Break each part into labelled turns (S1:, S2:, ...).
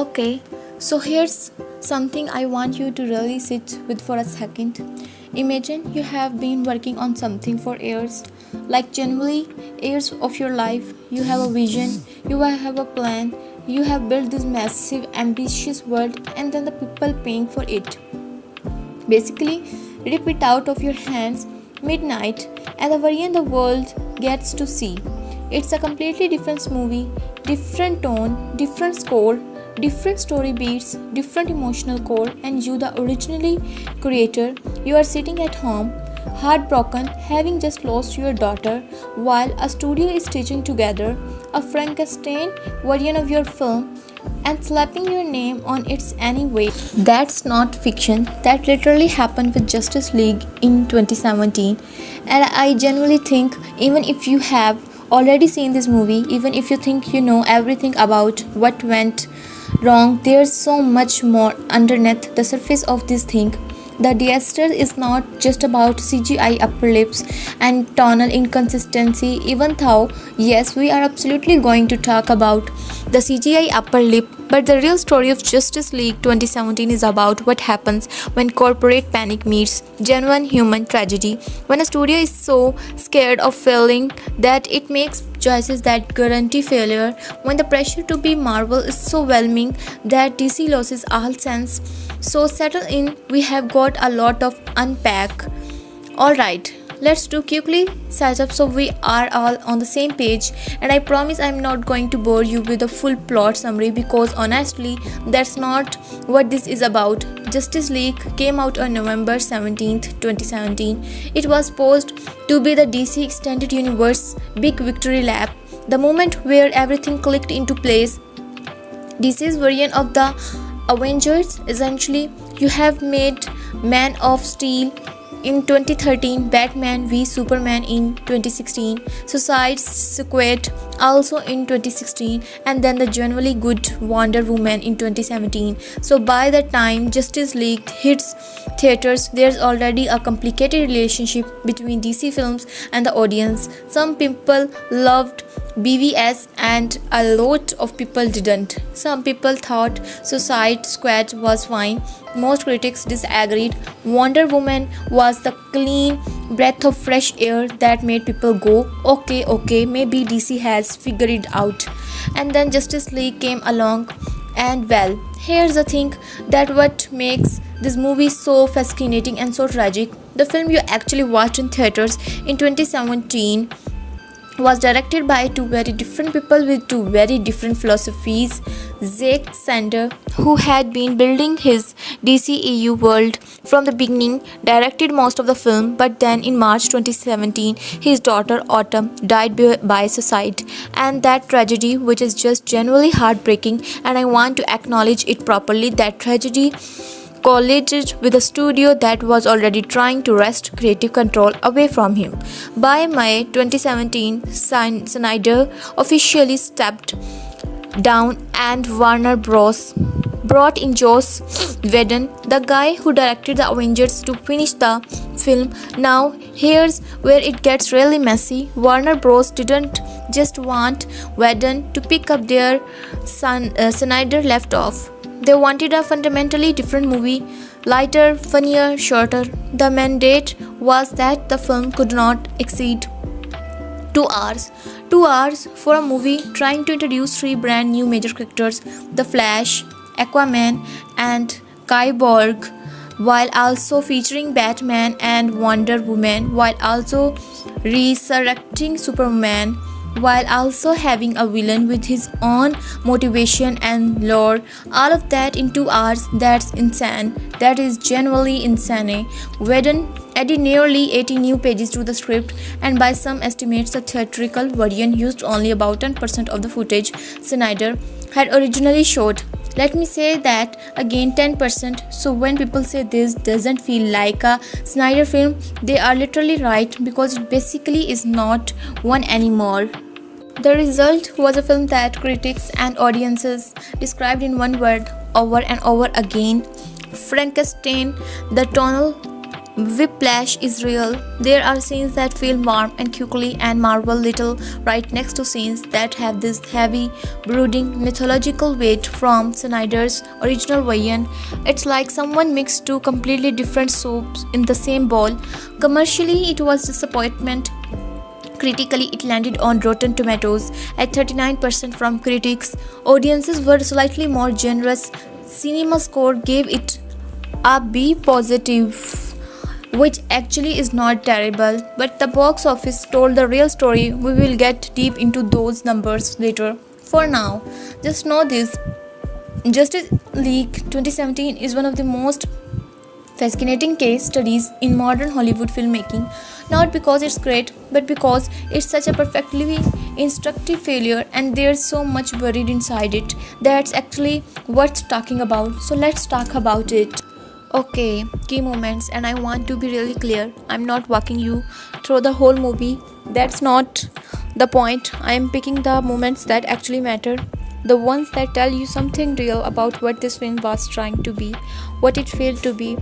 S1: Okay, so here's something I want you to really sit with for a second. Imagine you have been working on something for years, like genuinely years of your life. You have a vision, you have a plan, you have built this massive, ambitious world, and then the people paying for it basically rip it out of your hands midnight, and the version the world gets to see. It's a completely different movie, different tone, different score, different story beats, different emotional core, and you, the originally creator, you are sitting at home, heartbroken, having just lost your daughter, while a studio is stitching together a Frankenstein version of your film and slapping your name on it anyway. That's not fiction. That literally happened with Justice League in 2017. And I genuinely think, even if you have already seen this movie, even if you think you know everything about what went wrong, there's so much more underneath the surface of this thing. The disaster is not just about CGI upper lips and tonal inconsistency, even though, yes, we are absolutely going to talk about the CGI upper lip, but the real story of Justice League 2017 is about what happens when corporate panic meets genuine human tragedy. When a studio is so scared of failing that it makes choices that guarantee failure, when the pressure to be Marvel is so overwhelming that DC loses all sense. So settle in, we have got a lot of unpack. Alright, let's do quickly set up so we are all on the same page, and I promise I'm not going to bore you with a full plot summary because honestly that's not what this is about. Justice League came out on November 17th, 2017. It was supposed to be the DC Extended Universe big victory lap, the moment where everything clicked into place. DC's version of the Avengers. Essentially, you have made Man of Steel in 2013, Batman v Superman in 2016, Suicide Squad also in 2016, and then the genuinely good Wonder Woman in 2017. So by the time Justice League hits theaters, there's already a complicated relationship between DC films and the audience. Some people loved BVS and a lot of people didn't. Some people thought Suicide Squad was fine. Most critics disagreed. Wonder Woman was the clean breath of fresh air that made people go, okay, maybe DC has figured it out. And then Justice League came along, and well, here's the thing that what makes this movie so fascinating and so tragic. The film you actually watched in theaters in 2017 was directed by two very different people with two very different philosophies. Zack Snyder, who had been building his DCEU world from the beginning, directed most of the film, but then in March 2017, his daughter Autumn died by suicide, and that tragedy, which is just genuinely heartbreaking, and I want to acknowledge it properly, that tragedy collided with a studio that was already trying to wrest creative control away from him. By May 2017, Snyder officially stepped down and Warner Bros. Brought in Joss Whedon, the guy who directed the Avengers, to finish the film. Now, here's where it gets really messy. Warner Bros. Didn't just want Whedon to pick up where Snyder left off. They wanted a fundamentally different movie, lighter, funnier, shorter. The mandate was that the film could not exceed 2 hours. 2 hours for a movie trying to introduce three brand new major characters, The Flash, Aquaman, and Cyborg, while also featuring Batman and Wonder Woman, while also resurrecting Superman, while also having a villain with his own motivation and lore. All of that in 2 hours. That's insane. That is genuinely insane. Whedon added nearly 80 new pages to the script, and by some estimates, the theatrical version used only about 10% of the footage Snyder had originally showed. Let me say that again, 10%. So when people say this doesn't feel like a Snyder film, they are literally right, because it basically is not one anymore. The result was a film that critics and audiences described in one word over and over again: Frankenstein. The tonal Whiplash is real. There are scenes that feel warm and quickly and marvel little right next to scenes that have this heavy, brooding, mythological weight from Snyder's original version. It's like someone mixed two completely different soups in the same bowl. Commercially, it was disappointment. Critically, it landed on Rotten Tomatoes at 39% from critics. Audiences were slightly more generous. Cinema Score gave it a B positive, which actually is not terrible, but the box office told the real story. We will get deep into those numbers later. For now, just know this: Justice League 2017 is one of the most fascinating case studies in modern Hollywood filmmaking, not because it's great, but because it's such a perfectly instructive failure and there's so much buried inside it that's actually worth talking about. So let's talk about it. Okay, key moments, and I want to be really clear. I'm not walking you through the whole movie. That's not the point. I am picking the moments that actually matter. The ones that tell you something real about what this film was trying to be, what it failed to be,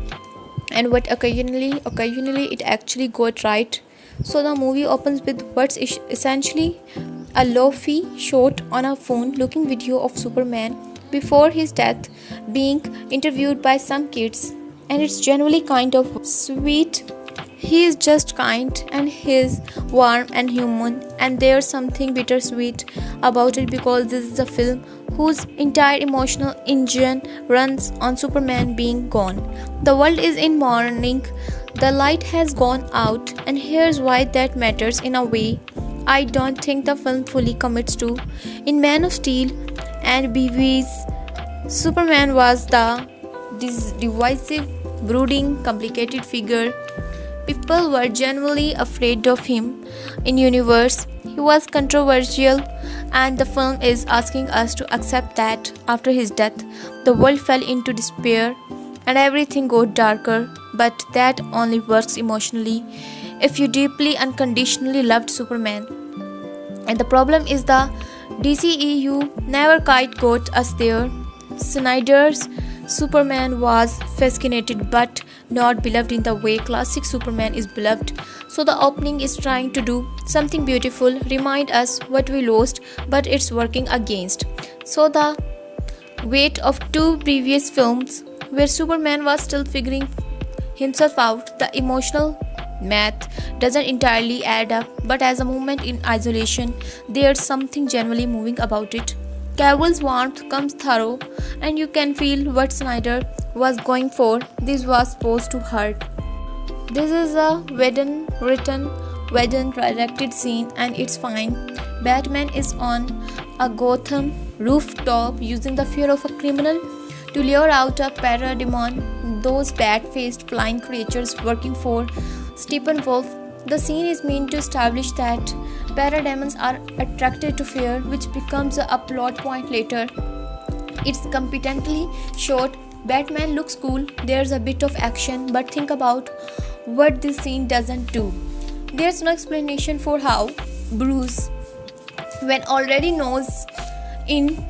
S1: and what occasionally it actually got right. So the movie opens with what's essentially a low-fi shot on a phone-looking video of Superman before his death being interviewed by some kids, and it's genuinely kind of sweet. He is just kind and he's warm and human, and there's something bittersweet about it because this is a film whose entire emotional engine runs on Superman being gone. The world is in mourning, the light has gone out, and here's why that matters in a way I don't think the film fully commits to. In Man of Steel and BV's, Superman was this divisive, brooding, complicated figure. People were genuinely afraid of him. In universe, he was controversial, and the film is asking us to accept that after his death, the world fell into despair and everything got darker. But that only works emotionally if you deeply unconditionally loved Superman. And the problem is the DCEU never quite got us there. Snyder's Superman was fascinated but not beloved in the way classic Superman is beloved. So the opening is trying to do something beautiful, remind us what we lost, but it's working against. So the weight of two previous films where Superman was still figuring himself out, the emotional math doesn't entirely add up, but as a moment in isolation, there's something genuinely moving about it. Cavill's warmth comes through, and you can feel what Snyder was going for. This was supposed to hurt. This is a Whedon-written, Whedon-directed scene, and it's fine. Batman is on a Gotham rooftop using the fear of a criminal to lure out a parademon, those bat-faced flying creatures working for Steppenwolf. The scene is meant to establish that parademons are attracted to fear, which becomes a plot point later. It's competently shot. Batman looks cool, there's a bit of action, but think about what this scene doesn't do. There's no explanation for how Bruce Wayne already knows. In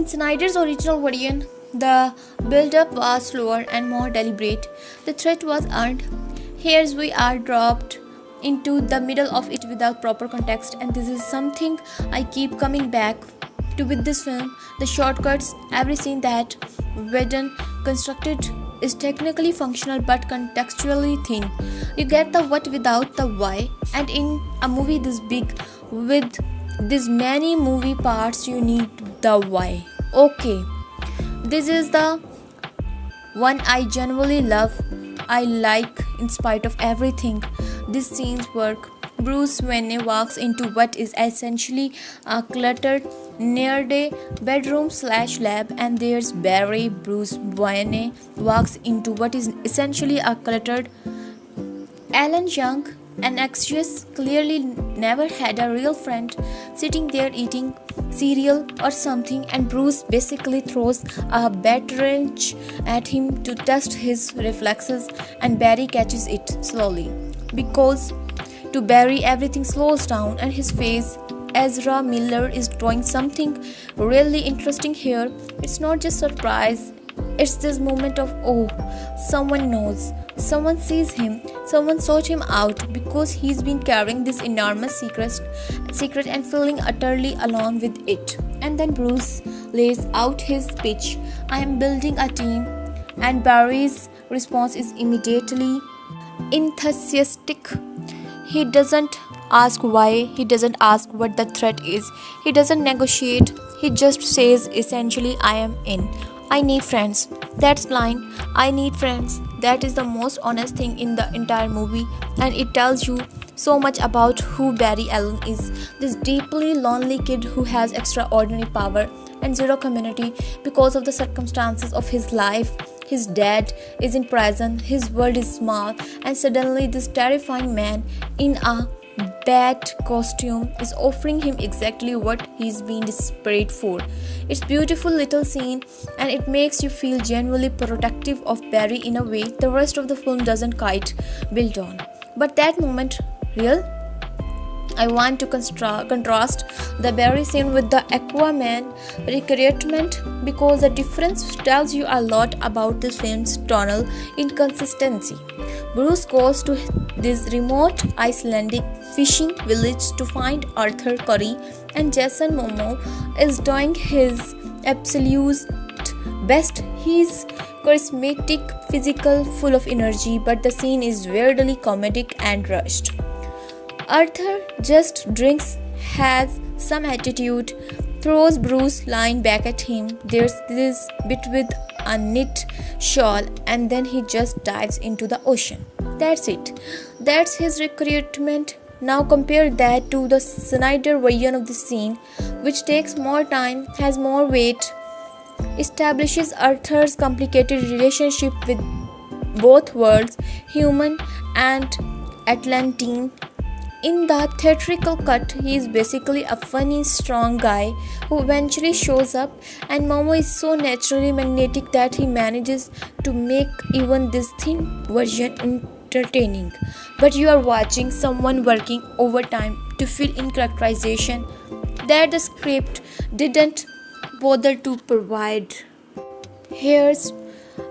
S1: Snyder's original version, the build-up was slower and more deliberate. The threat was earned. Here we are dropped into the middle of it without proper context, and this is something I keep coming back to with this film. The shortcuts, every scene that Whedon constructed is technically functional but contextually thin. You get the what without the why, and in a movie this big with this many movie parts you need the why. Okay, this is the one I genuinely love. I like in spite of everything. These scenes work. Bruce Wayne walks into what is essentially a cluttered near-day bedroom/lab, and there's Barry. Bruce Wayne walks into what is essentially a cluttered Alan Young, an anxious, clearly never had a real friend, sitting there eating cereal or something, and Bruce basically throws a bat wrench at him to test his reflexes, and Barry catches it slowly. Because to Barry everything slows down and his face. Ezra Miller is doing something really interesting here. It's not just surprise, it's this moment of oh, someone knows. Someone sees him, someone sought him out because he's been carrying this enormous secret and feeling utterly alone with it. And then Bruce lays out his pitch. I am building a team, and Barry's response is immediately enthusiastic. He doesn't ask why, he doesn't ask what the threat is, he doesn't negotiate, he just says essentially, I am in. I need friends. That's line. I need friends. That is the most honest thing in the entire movie, and it tells you so much about who Barry Allen is. This deeply lonely kid who has extraordinary power and zero community because of the circumstances of his life. His dad is in prison, his world is small, and suddenly this terrifying man in a bat costume is offering him exactly what he's been desperate for. It's beautiful little scene, and it makes you feel genuinely protective of Barry in a way the rest of the film doesn't quite build on. But that moment, real? I want to contrast the Barry scene with the Aquaman recruitment because the difference tells you a lot about this film's tonal inconsistency. Bruce goes to this remote Icelandic fishing village to find Arthur Curry, and Jason Momoa is doing his absolute best. He's charismatic, physical, full of energy, but the scene is weirdly comedic and rushed. Arthur just drinks, has some attitude, throws Bruce line back at him. There's this bit with a knit shawl, and then he just dives into the ocean. That's it. That's his recruitment. Now compare that to the Snyder version of the scene, which takes more time, has more weight, establishes Arthur's complicated relationship with both worlds, human and Atlantean. In the theatrical cut, he is basically a funny, strong guy who eventually shows up, and Momo is so naturally magnetic that he manages to make even this thin version entertaining. But you are watching someone working overtime to fill in characterization that the script didn't bother to provide. Here's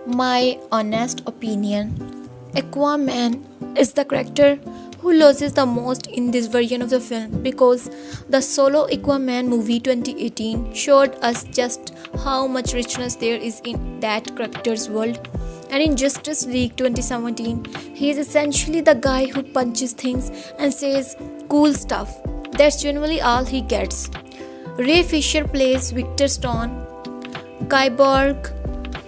S1: my honest opinion. Aquaman is the character who loses the most in this version of the film because the solo Aquaman movie 2018 showed us just how much richness there is in that character's world. And in Justice League 2017, he is essentially the guy who punches things and says cool stuff. That's generally all he gets. Ray Fisher plays Victor Stone, Kyborg,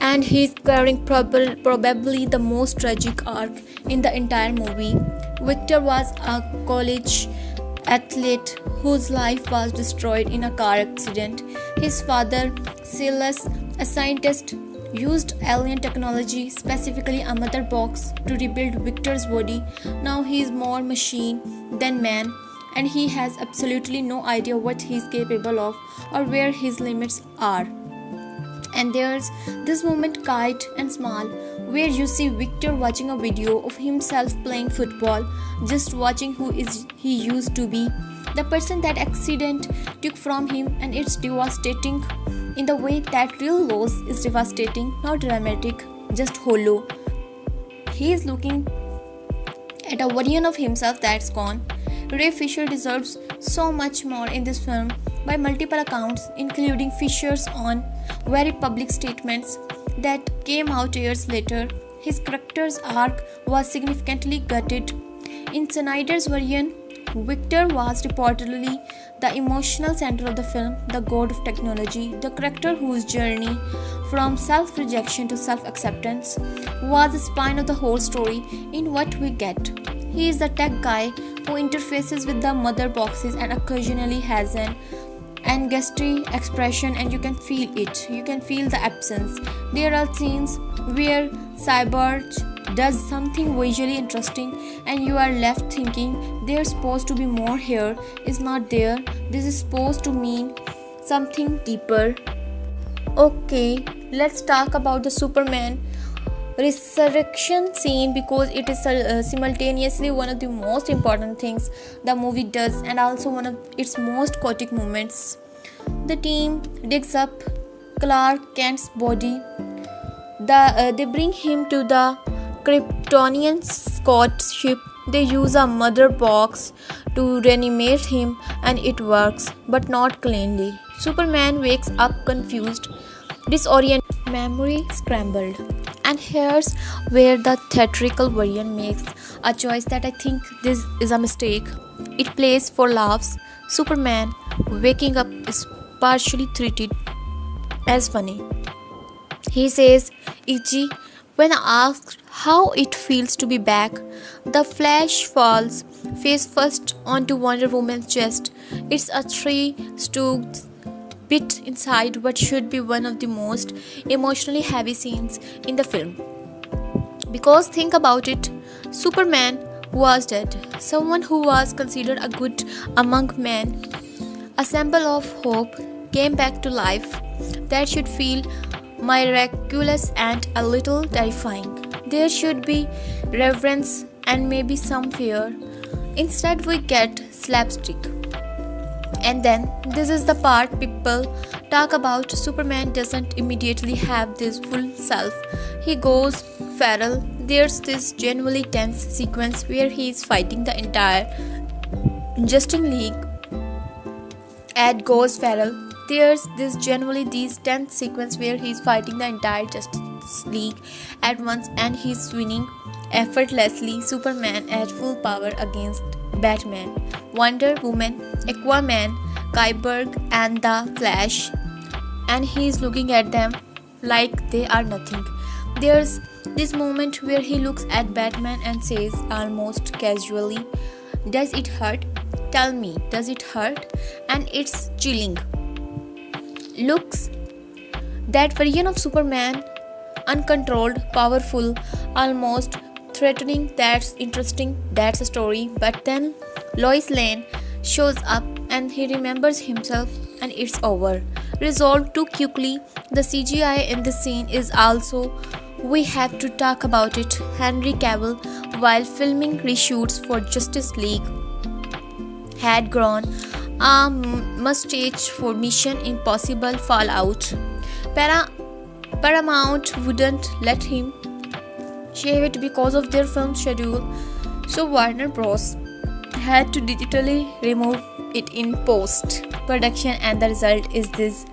S1: and he's carrying probably the most tragic arc in the entire movie. Victor was a college athlete whose life was destroyed in a car accident. His father, Silas, a scientist, used alien technology, specifically a mother box, to rebuild Victor's body. Now he is more machine than man, and he has absolutely no idea what he is capable of or where his limits are. And there's this moment, Kite and Small, where you see Victor watching a video of himself playing football, just watching who is he used to be, the person that accident took from him, and it's devastating in the way that real loss is devastating, not dramatic, just hollow. He is looking at a version of himself that's gone. Ray Fisher deserves so much more in this film by multiple accounts, including Fisher's own very public statements that came out years later. His character's arc was significantly gutted. In Snyder's version, Victor was reportedly the emotional center of the film, the god of technology, the character whose journey from self-rejection to self-acceptance was the spine of the whole story in what we get. He is the tech guy who interfaces with the mother boxes and occasionally has an angusty expression, and you can feel it. You can feel the absence. There are scenes where Cyborg does something visually interesting and you are left thinking there's supposed to be more here, is not there. This is supposed to mean something deeper. Okay, let's talk about the Superman resurrection scene because it is simultaneously one of the most important things the movie does and also one of its most chaotic moments. The team digs up Clark Kent's body. They bring him to the Kryptonian ship. They use a mother box to reanimate him and it works, but not cleanly. Superman wakes up confused, disoriented, memory scrambled. And here's where the theatrical version makes a choice that I think this is a mistake. It plays for laughs. Superman waking up is partially treated as funny. He says, "Ichi," when asked how it feels to be back. The Flash falls face first onto Wonder Woman's chest. It's a three-stoked bit inside what should be one of the most emotionally heavy scenes in the film. Because think about it, Superman was dead. Someone who was considered a good among men, a symbol of hope, came back to life. That should feel miraculous and a little terrifying. There should be reverence and maybe some fear. Instead, we get slapstick. And then, this is the part people talk about. Superman doesn't immediately have this full self. He goes feral. There's this genuinely tense sequence where he is fighting the entire Justice League. Ed goes feral. There's this tense sequence where he's fighting the entire Justice League at once and he's winning effortlessly. Superman at full power against Batman, Wonder Woman, Aquaman, Cyborg, and the Flash, and he's looking at them like they are nothing. There's this moment where he looks at Batman and says almost casually, "Does it hurt? Tell me, does it hurt?" And it's chilling. Looks that version of Superman, uncontrolled, powerful, almost threatening. That's interesting, that's a story. But then Lois Lane shows up and he remembers himself and it's over. Resolved too quickly. The CGI in this scene is also, we have to talk about it. Henry Cavill, while filming reshoots for Justice League, had grown a mustache for Mission Impossible Fallout. Paramount wouldn't let him shave it because of their film schedule, so Warner Bros. Had to digitally remove it in post-production, and the result is this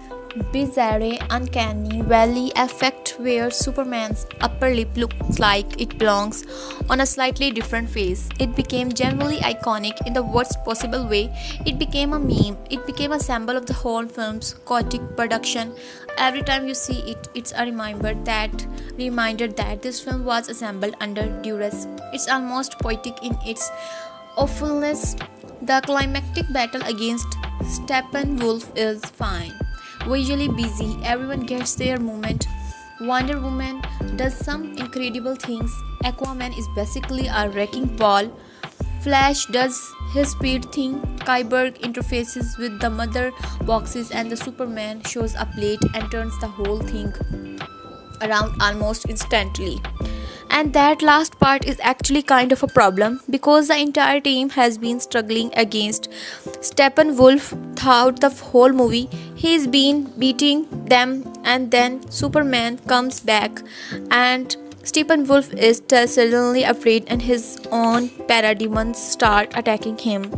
S1: bizarre, uncanny valley effect where Superman's upper lip looks like it belongs on a slightly different face. It became genuinely iconic in the worst possible way. It became a meme. It became a symbol of the whole film's chaotic production. Every time you see it, it's a reminder that this film was assembled under duress. It's almost poetic in its awfulness. The climactic battle against Steppenwolf is fine. Visually busy, everyone gets their moment. Wonder Woman does some incredible things. Aquaman is basically a wrecking ball. Flash does his speed thing. Cyborg interfaces with the mother boxes, and the Superman shows up late and turns the whole thing around almost instantly. And that last part is actually kind of a problem because the entire team has been struggling against Steppenwolf throughout the whole movie. He's been beating them, and then Superman comes back and Steppenwolf is suddenly afraid and his own parademons start attacking him.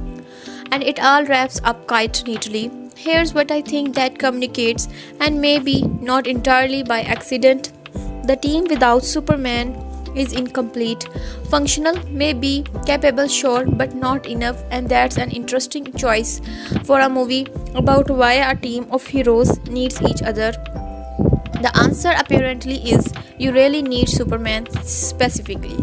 S1: And it all wraps up quite neatly. Here's what I think that communicates, and maybe not entirely by accident. The team without Superman is incomplete. Functional, maybe, capable, sure, but not enough, and that's an interesting choice for a movie about why a team of heroes needs each other. The answer apparently is you really need Superman specifically.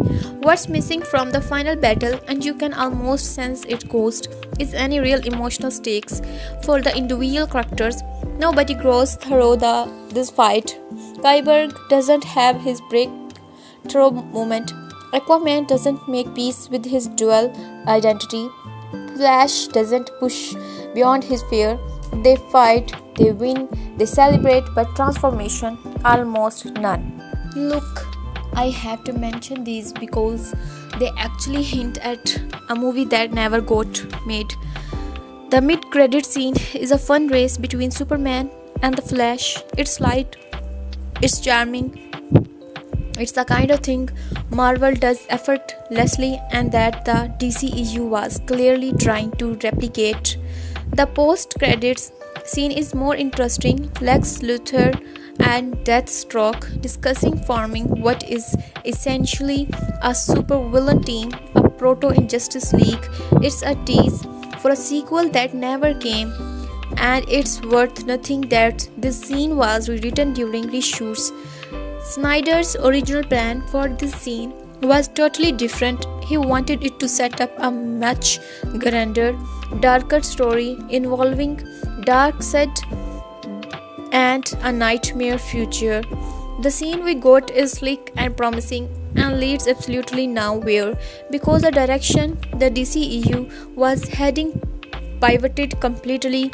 S1: What's missing from the final battle, and you can almost sense it ghost, is any real emotional stakes for the individual characters. Nobody grows through this fight. Cyborg doesn't have his breakthrough moment. Aquaman doesn't make peace with his dual identity. Flash doesn't push beyond his fear. They fight, they win, they celebrate, but transformation, almost none. Look, I have to mention these because they actually hint at a movie that never got made. The mid-credit scene is a fun race between Superman and the Flash. It's light, it's charming, it's the kind of thing Marvel does effortlessly and that the DCEU was clearly trying to replicate. The post credits scene is more interesting. Lex Luthor and Deathstroke discussing forming what is essentially a supervillain team, a proto Injustice League. It's a tease for a sequel that never came, and it's worth noting that this scene was rewritten during reshoots. Snyder's original plan for this scene was totally different. He wanted it to set up a much grander, darker story involving Darkseid and a nightmare future. The scene we got is slick and promising and leads absolutely nowhere because the direction the DCEU was heading pivoted completely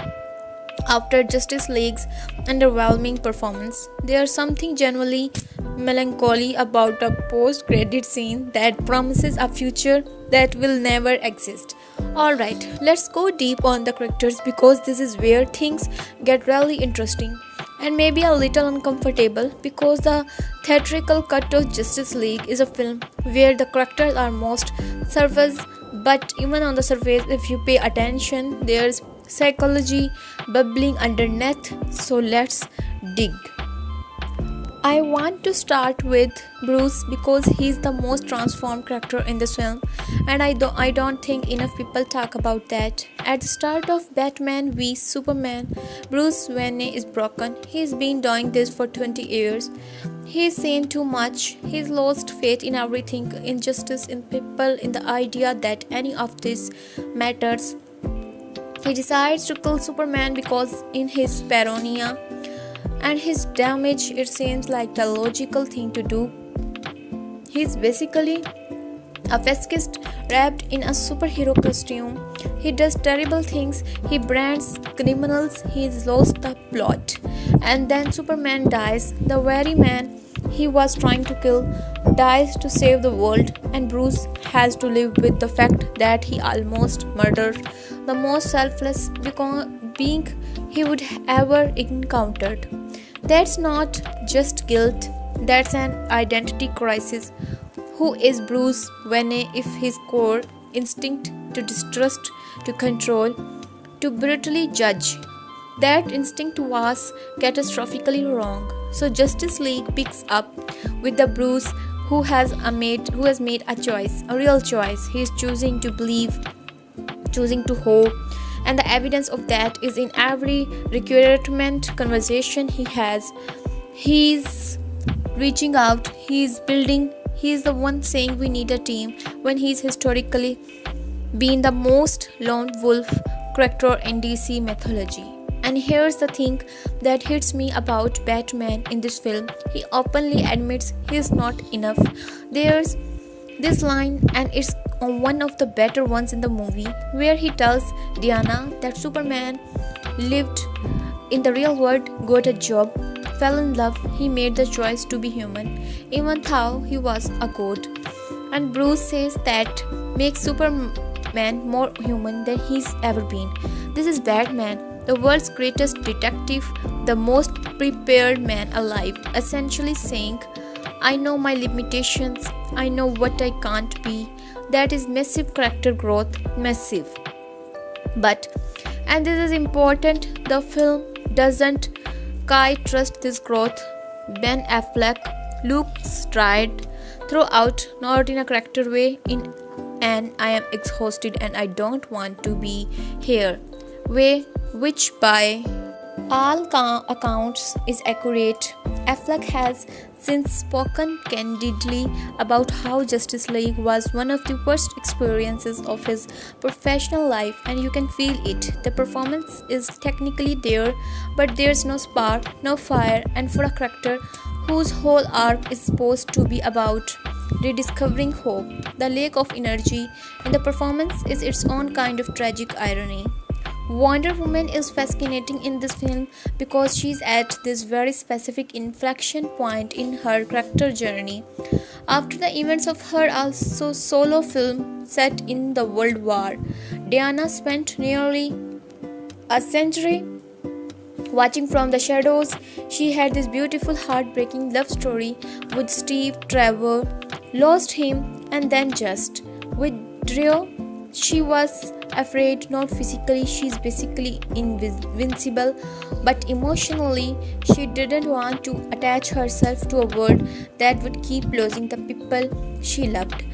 S1: after Justice League's underwhelming performance. There's something genuinely melancholy about a post-credit scene that promises a future that will never exist. Alright, let's go deep on the characters because this is where things get really interesting and maybe a little uncomfortable because the theatrical cut of Justice League is a film where the characters are most surface, but even on the surface, if you pay attention, there's psychology bubbling underneath. So let's dig. I want to start with Bruce because he's the most transformed character in this film, and I don't think enough people talk about that. At the start of Batman v Superman, Bruce Wayne is broken. He's been doing this for 20 years. He's seen too much. He's lost faith in everything, in justice, in people, in the idea that any of this matters. He decides to kill Superman because in his paranoia and his damage, it seems like the logical thing to do. He's basically a fascist wrapped in a superhero costume. He does terrible things, he brands criminals, he's lost the plot. And then Superman dies, the very man he was trying to kill dies to save the world, and Bruce has to live with the fact that he almost murdered the most selfless being he would ever encountered. That's not just guilt, that's an identity crisis. Who is Bruce Wayne if his core instinct to distrust, to control, to brutally judge? That instinct was catastrophically wrong. So Justice League picks up with the Bruce who has made a choice, a real choice. He is choosing to believe, choosing to hope, and the evidence of that is in every recruitment conversation he has. He's reaching out, he's building, he's the one saying we need a team when he's historically been the most lone wolf character in DC mythology. And here's the thing that hits me about Batman in this film. He openly admits he's not enough. There's this line, and it's one of the better ones in the movie, where he tells Diana that Superman lived in the real world, got a job, fell in love, he made the choice to be human, even though he was a god. And Bruce says that makes Superman more human than he's ever been. This is Batman, the world's greatest detective, the most prepared man alive, essentially saying, I know my limitations, I know what I can't be. That is massive character growth, massive. But, and this is important, the film doesn't quite trust this growth. Ben Affleck looks tired throughout, not in a character way, in an I am exhausted and I don't want to be here way, which by all accounts is accurate. Affleck has since spoken candidly about how Justice League was one of the worst experiences of his professional life, and you can feel it. The performance is technically there, but there's no spark, no fire, and for a character whose whole arc is supposed to be about rediscovering hope, the lack of energy in the performance is its own kind of tragic irony. Wonder Woman is fascinating in this film because she's at this very specific inflection point in her character journey. After the events of her also solo film set in the World War, Diana spent nearly a century watching from the shadows. She had this beautiful heartbreaking love story with Steve Trevor, lost him, and then just withdrew. She was afraid, not physically, she's basically invincible, but emotionally, she didn't want to attach herself to a world that would keep losing the people she loved.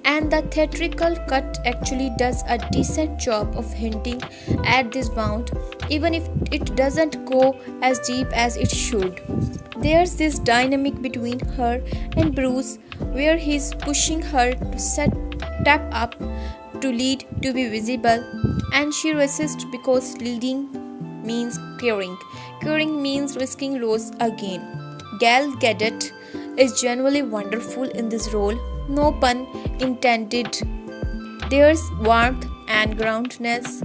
S1: And the theatrical cut actually does a decent job of hinting at this wound, even if it doesn't go as deep as it should. There's this dynamic between her and Bruce where he's pushing her to step up, to lead, to be visible, and she resists because leading means caring. Caring means risking loss again. Gal Gadot is genuinely wonderful in this role, no pun intended. There's warmth and groundedness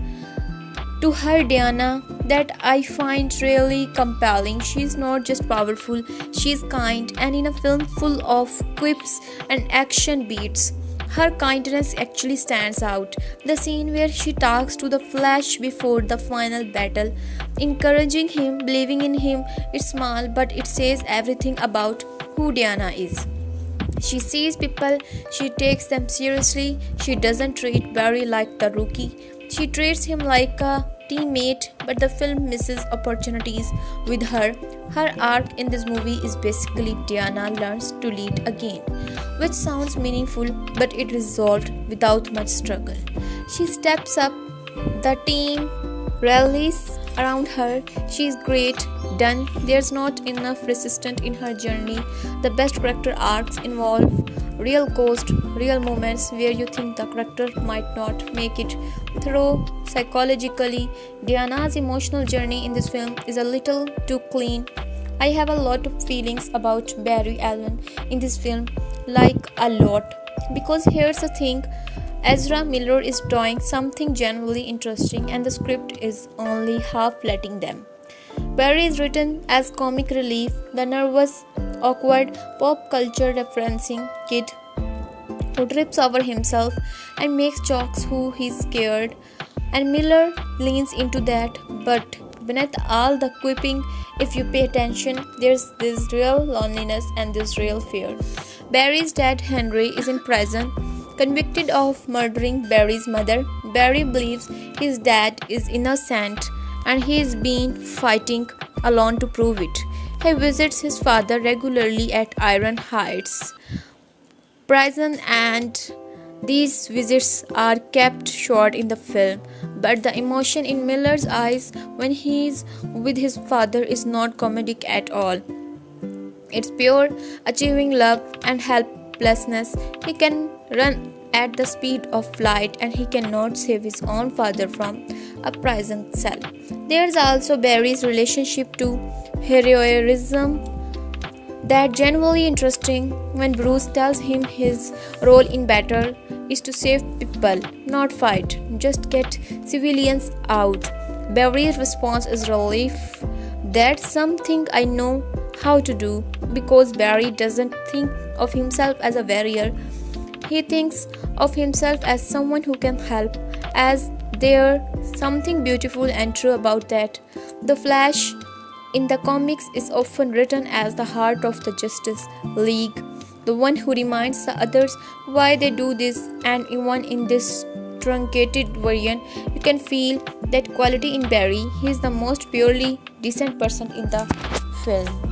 S1: to her Diana that I find really compelling. She's not just powerful, she's kind, and in a film full of quips and action beats, her kindness actually stands out. The scene where she talks to the Flash before the final battle, encouraging him, believing in him, it's small but it says everything about who Diana is. She sees people, she takes them seriously, she doesn't treat Barry like the rookie. She treats him like a teammate, but the film misses opportunities with her. Her arc in this movie is basically Diana learns to lead again, which sounds meaningful, but it resolved without much struggle. She steps up, the team rallies around her. She's great, done. There's not enough resistance in her journey. The best character arcs involve real cost, real moments where you think the character might not make it through psychologically. Diana's emotional journey in this film is a little too clean. I have a lot of feelings about Barry Allen in this film, like a lot. Because here's the thing, Ezra Miller is doing something genuinely interesting and the script is only half letting them. Barry is written as comic relief, the nervous, awkward, pop culture referencing kid who trips over himself and makes jokes who he's scared, and Miller leans into that, but beneath all the quipping, if you pay attention, there's this real loneliness and this real fear. Barry's dad Henry is in prison, convicted of murdering Barry's mother. Barry believes his dad is innocent and he is been fighting alone to prove it. He visits his father regularly at Iron Heights prison, and these visits are kept short in the film, but the emotion in Miller's eyes when he's with his father is not comedic at all. It's pure, achieving love and helplessness. He can run at the speed of light and he cannot save his own father from a prison cell. There's also Barry's relationship to heroism that genuinely interesting when Bruce tells him his role in battle is to save people, not fight, just get civilians out. Barry's response is relief. That's something I know how to do, because Barry doesn't think of himself as a warrior. He thinks of himself as someone who can help, as there's something beautiful and true about that. The Flash in the comics is often written as the heart of the Justice League, the one who reminds the others why they do this, and even in this truncated version, you can feel that quality in Barry. He is the most purely decent person in the film.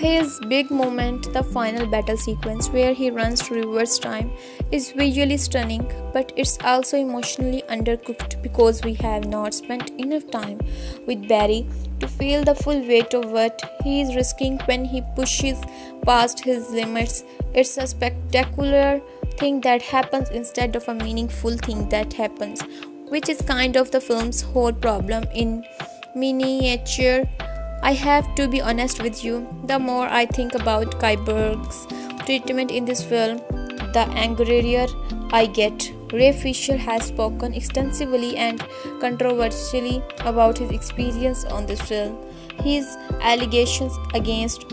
S1: His big moment, the final battle sequence where he runs to reverse time, is visually stunning, but it's also emotionally undercooked because we have not spent enough time with Barry to feel the full weight of what he is risking when he pushes past his limits. It's a spectacular thing that happens instead of a meaningful thing that happens, which is kind of the film's whole problem in miniature. I have to be honest with you, the more I think about Kyberg's treatment in this film, the angrier I get. Ray Fisher has spoken extensively and controversially about his experience on this film. His allegations against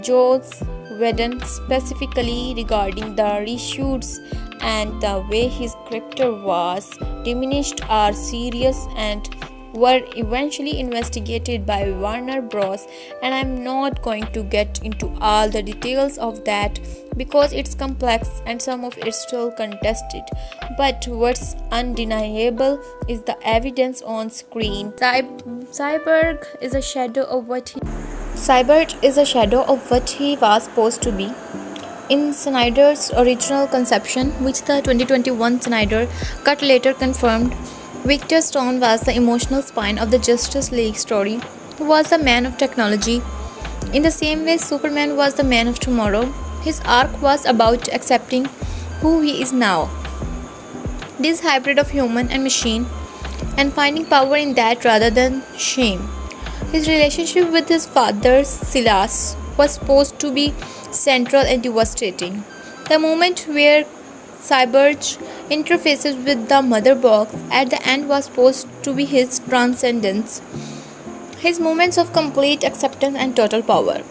S1: Joss Whedon, specifically regarding the reshoots and the way his character was diminished, are serious and were eventually investigated by Warner Bros. And I'm not going to get into all the details of that because it's complex and some of it's still contested. But what's undeniable is the evidence on screen. Cyborg is a shadow of what he was supposed to be. In Snyder's original conception, which the 2021 Snyder Cut later confirmed, Victor Stone was the emotional spine of the Justice League story, who was the man of technology. In the same way Superman was the man of tomorrow, his arc was about accepting who he is now, this hybrid of human and machine, and finding power in that rather than shame. His relationship with his father, Silas, was supposed to be central and devastating. The moment where Cyborg interfaces with the mother box at the end was supposed to be his transcendence, his moments of complete acceptance and total power.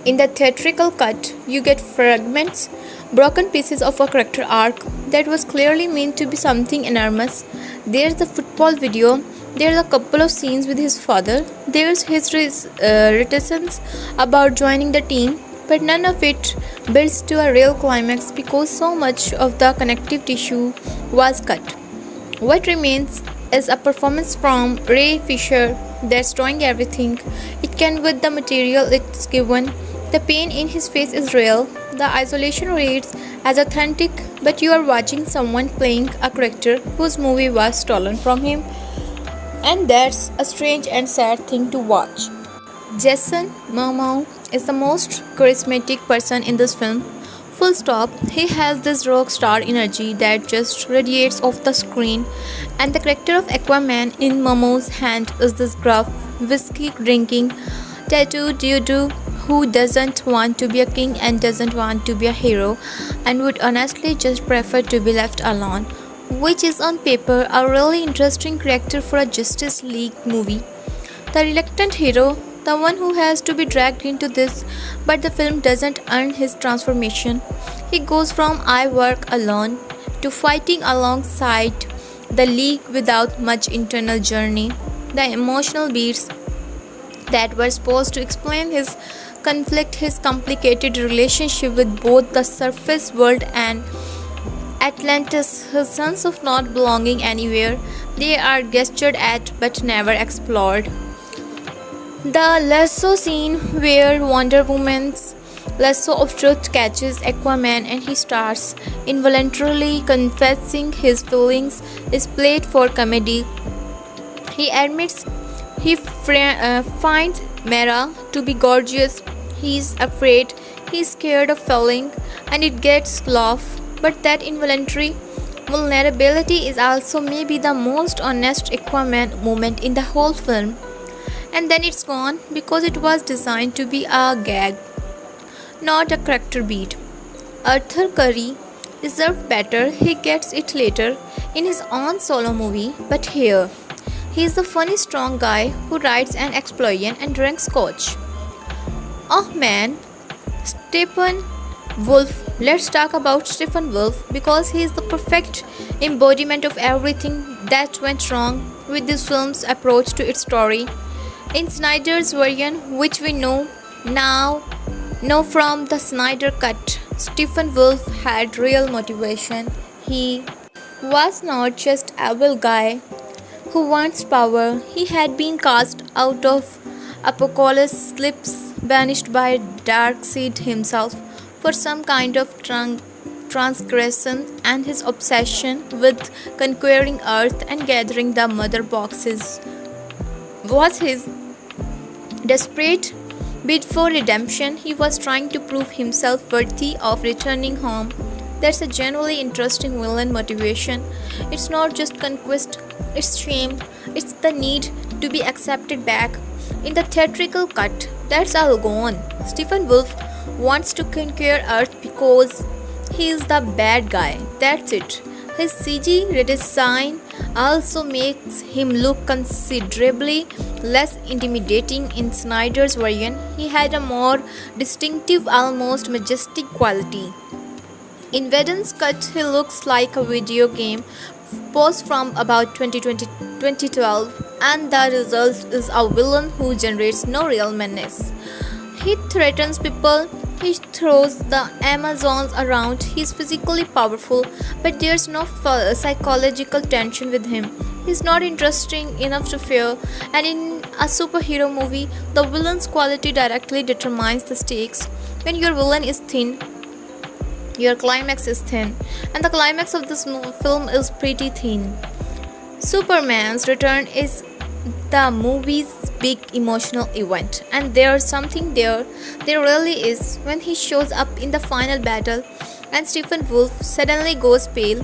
S1: In the theatrical cut, you get fragments, broken pieces of a character arc that was clearly meant to be something enormous. There's the football video, there's a couple of scenes with his father, there's his reticence about joining the team, but none of it builds to a real climax because so much of the connective tissue was cut. What remains is a performance from Ray Fisher that's drawing everything it can with the material it's given. The pain in his face is real, the isolation reads as authentic, but you are watching someone playing a character whose movie was stolen from him, and that's a strange and sad thing to watch. Jason Momoa is the most charismatic person in this film. Full stop. He has this rock star energy that just radiates off the screen, and the character of Aquaman in Momoa's hand is this gruff, whiskey drinking, tattooed dude who doesn't want to be a king and doesn't want to be a hero and would honestly just prefer to be left alone, which is on paper a really interesting character for a Justice League movie. The reluctant hero, the one who has to be dragged into this, but the film doesn't earn his transformation. He goes from I work alone to fighting alongside the League without much internal journey. The emotional beats that were supposed to explain his conflict, his complicated relationship with both the surface world and Atlantis, his sense of not belonging anywhere, they are gestured at but never explored. The lasso scene where Wonder Woman's lasso of truth catches Aquaman and he starts involuntarily confessing his feelings is played for comedy. He admits he finds Mera to be gorgeous, he's afraid, he's scared of failing, and it gets laugh. But that involuntary vulnerability is also maybe the most honest Aquaman moment in the whole film. And then it's gone because it was designed to be a gag, not a character beat. Arthur Curry deserved better, he gets it later in his own solo movie, but here, he is the funny strong guy who rides an explosion and drinks scotch. Oh man, Stephen Wolf. Let's talk about Stephen Wolf because he is the perfect embodiment of everything that went wrong with this film's approach to its story. In Snyder's version, which we know from the Snyder Cut, Stephen Wolf had real motivation. He was not just an evil guy who wants power. He had been cast out of Apocalypse, banished by Darkseid himself for some kind of transgression, and his obsession with conquering Earth and gathering the mother boxes was his desperate bid for redemption. He was trying to prove himself worthy of returning home. That's a genuinely interesting villain motivation. It's not just conquest, it's shame, it's the need to be accepted back. In the theatrical cut, that's all gone. Stephen Wolf wants to conquer Earth because he is the bad guy. That's it. His CG redesign also makes him look considerably less intimidating. In Snyder's version, he had a more distinctive, almost majestic quality. In Whedon's cut, he looks like a video game post from about 2020 2012, and the result is a villain who generates no real menace. He threatens people, he throws the Amazons around, he's physically powerful, but there's no psychological tension with him. He's not interesting enough to fear, and in a superhero movie, the villain's quality directly determines the stakes. When your villain is thin, your climax is thin, and the climax of this film is pretty thin. Superman's return is the movie's big emotional event, and there's something there really is, when he shows up in the final battle and Stephen Wolf suddenly goes pale,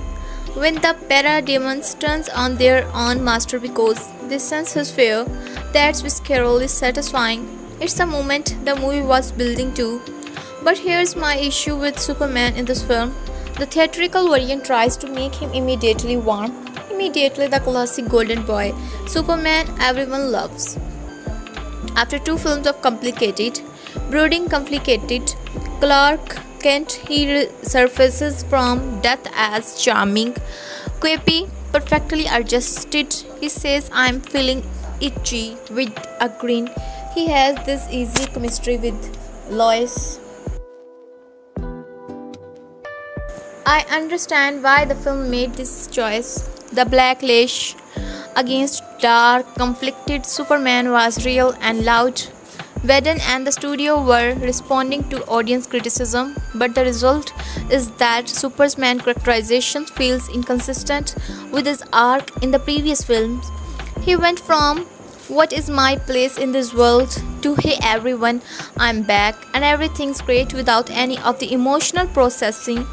S1: when the parademons turns on their own master because they sense his fear. That's viscerally satisfying. It's a moment the movie was building to. But here's my issue with Superman in this film. The theatrical variant tries to make him immediately warm, immediately the classic golden boy Superman everyone loves. After two films of complicated, brooding complicated Clark Kent, he resurfaces from death as charming, quippy, perfectly adjusted. He says, "I'm feeling itchy" with a grin. He has this easy chemistry with Lois. I understand why the film made this choice. The backlash against dark, conflicted Superman was real and loud. Whedon and the studio were responding to audience criticism, but the result is that Superman characterization feels inconsistent with his arc in the previous films. He went from "what is my place in this world" to "hey everyone, I'm back and everything's great" without any of the emotional processing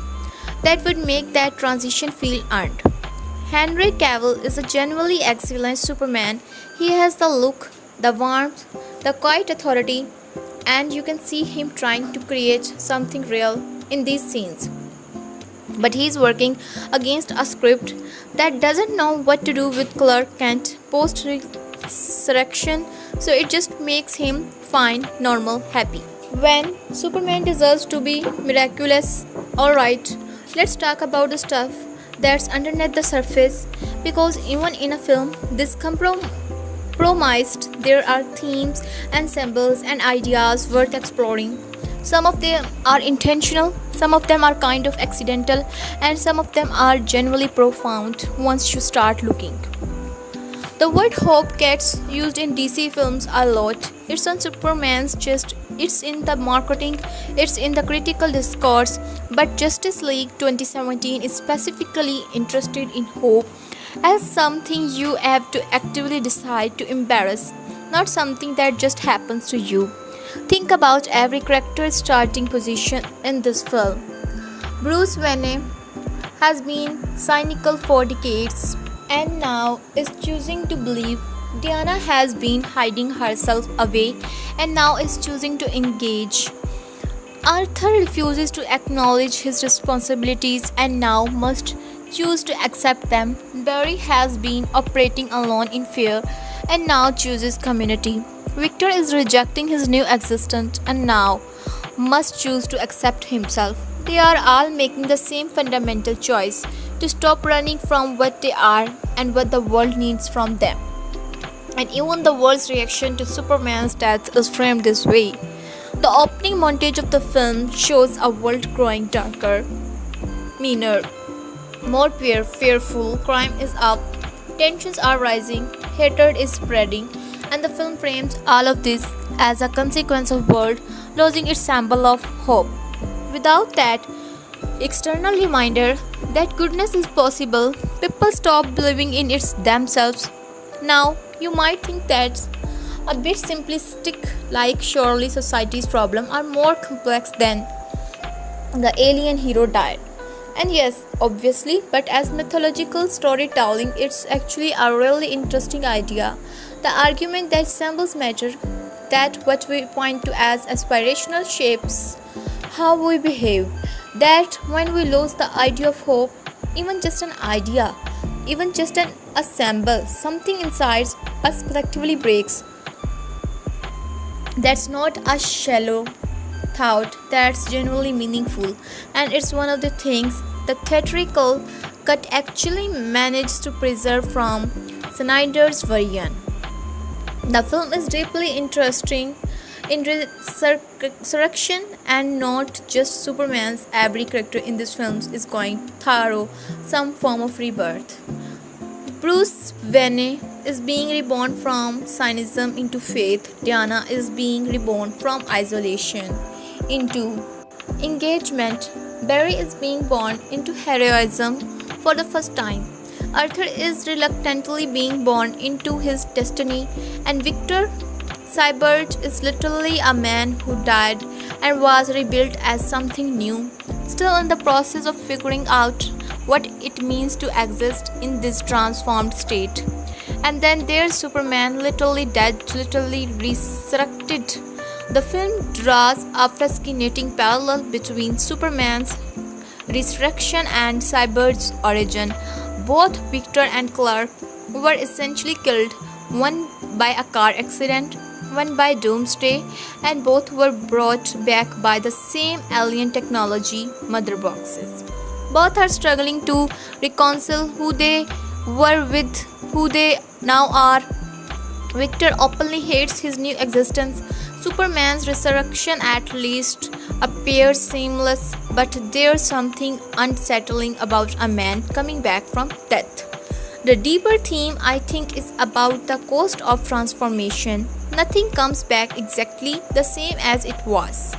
S1: that would make that transition feel earned. Henry Cavill is a genuinely excellent Superman. He has the look, the warmth, the quiet authority, and you can see him trying to create something real in these scenes. But he's working against a script that doesn't know what to do with Clark Kent post resurrection, so it just makes him fine, normal, happy. When Superman deserves to be miraculous, alright, let's talk about the stuff that's underneath the surface, because even in a film this compromised, there are themes and symbols and ideas worth exploring. Some of them are intentional, some of them are kind of accidental, and some of them are genuinely profound once you start looking. The word hope gets used in DC films a lot. It's on Superman's chest, it's in the marketing, it's in the critical discourse, but Justice League 2017 is specifically interested in hope as something you have to actively decide to embrace, not something that just happens to you. Think about every character's starting position in this film. Bruce Wayne has been cynical for decades and now is choosing to believe. Diana has been hiding herself away and now is choosing to engage. Arthur refuses to acknowledge his responsibilities and now must choose to accept them. Barry has been operating alone in fear and now chooses community. Victor is rejecting his new existence and now must choose to accept himself. They are all making the same fundamental choice to stop running from what they are and what the world needs from them. And even the world's reaction to Superman's death is framed this way. The opening montage of the film shows a world growing darker, meaner, more fearful. Crime is up, tensions are rising, hatred is spreading, and the film frames all of this as a consequence of world losing its symbol of hope. Without that external reminder that goodness is possible, people stop believing in it themselves. Now, you might think that's a bit simplistic, like surely society's problems are more complex than the alien hero died. And yes, obviously, but as mythological storytelling, it's actually a really interesting idea. The argument that symbols matter, that what we point to as aspirational shapes how we behave, that when we lose the idea of hope, even just an idea, even just a symbol, something inside us collectively breaks. That's not a shallow thought, that's genuinely meaningful, and it's one of the things the theatrical cut actually managed to preserve from Snyder's version. The film is deeply interesting in resurrection and not just Superman's. Every character in this film is going through some form of rebirth. Bruce Wayne is being reborn from cynicism into faith. Diana is being reborn from isolation into engagement. Barry is being born into heroism for the first time. Arthur is reluctantly being born into his destiny, and Victor Cybert is literally a man who died and was rebuilt as something new, still in the process of figuring out what it means to exist in this transformed state. And then there's Superman, literally dead, literally resurrected. The film draws a fascinating parallel between Superman's resurrection and Cyber's origin. Both Victor and Clark were essentially killed, one by a car accident, one by doomsday, and both were brought back by the same alien technology, mother boxes. Both are struggling to reconcile who they were with who they now are. Victor openly hates his new existence. Superman's resurrection at least appears seamless, but there's something unsettling about a man coming back from death. The deeper theme, I think, is about the cost of transformation. Nothing comes back exactly the same as it was.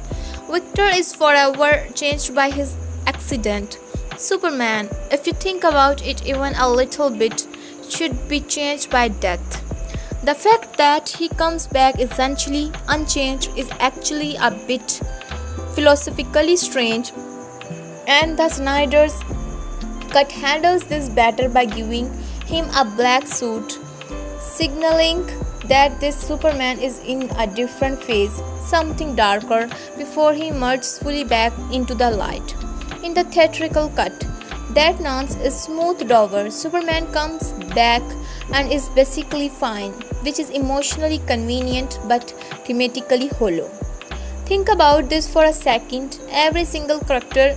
S1: Victor is forever changed by his accident. Superman, if you think about it even a little bit, should be changed by death. The fact that he comes back essentially unchanged is actually a bit philosophically strange, and the Snyder's cut handles this better by giving him a black suit, signaling that this Superman is in a different phase, something darker, before he emerges fully back into the light. In the theatrical cut, that nonce is smoothed over. Superman comes back and is basically fine, which is emotionally convenient but thematically hollow. Think about this for a second. Every single character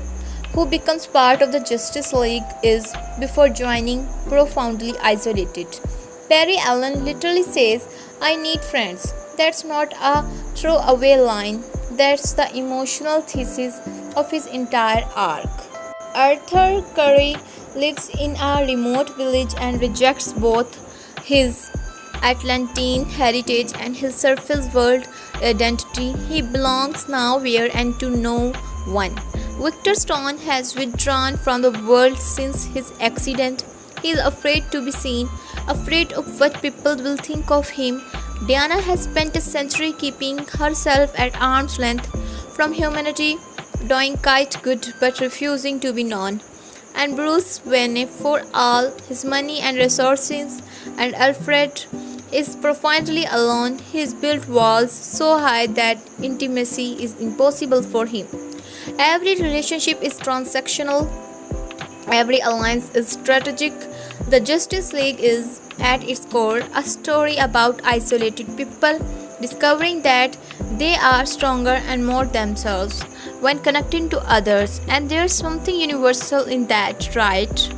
S1: who becomes part of the Justice League is, before joining, profoundly isolated. Barry Allen literally says, "I need friends." That's not a throwaway line, that's the emotional thesis of his entire arc. Arthur Curry lives in a remote village and rejects both his Atlantean heritage and his surface world identity. He belongs nowhere and to no one. Victor Stone has withdrawn from the world since his accident. He is afraid to be seen, afraid of what people will think of him. Diana has spent a century keeping herself at arm's length from humanity, doing quite good but refusing to be known. And Bruce Wayne, for all his money and resources, and Alfred is profoundly alone. He's built walls so high that intimacy is impossible for him. Every relationship is transactional, every alliance is strategic. The Justice League is, at its core, a story about isolated people discovering that they are stronger and more themselves when connecting to others. And there's something universal in that, right?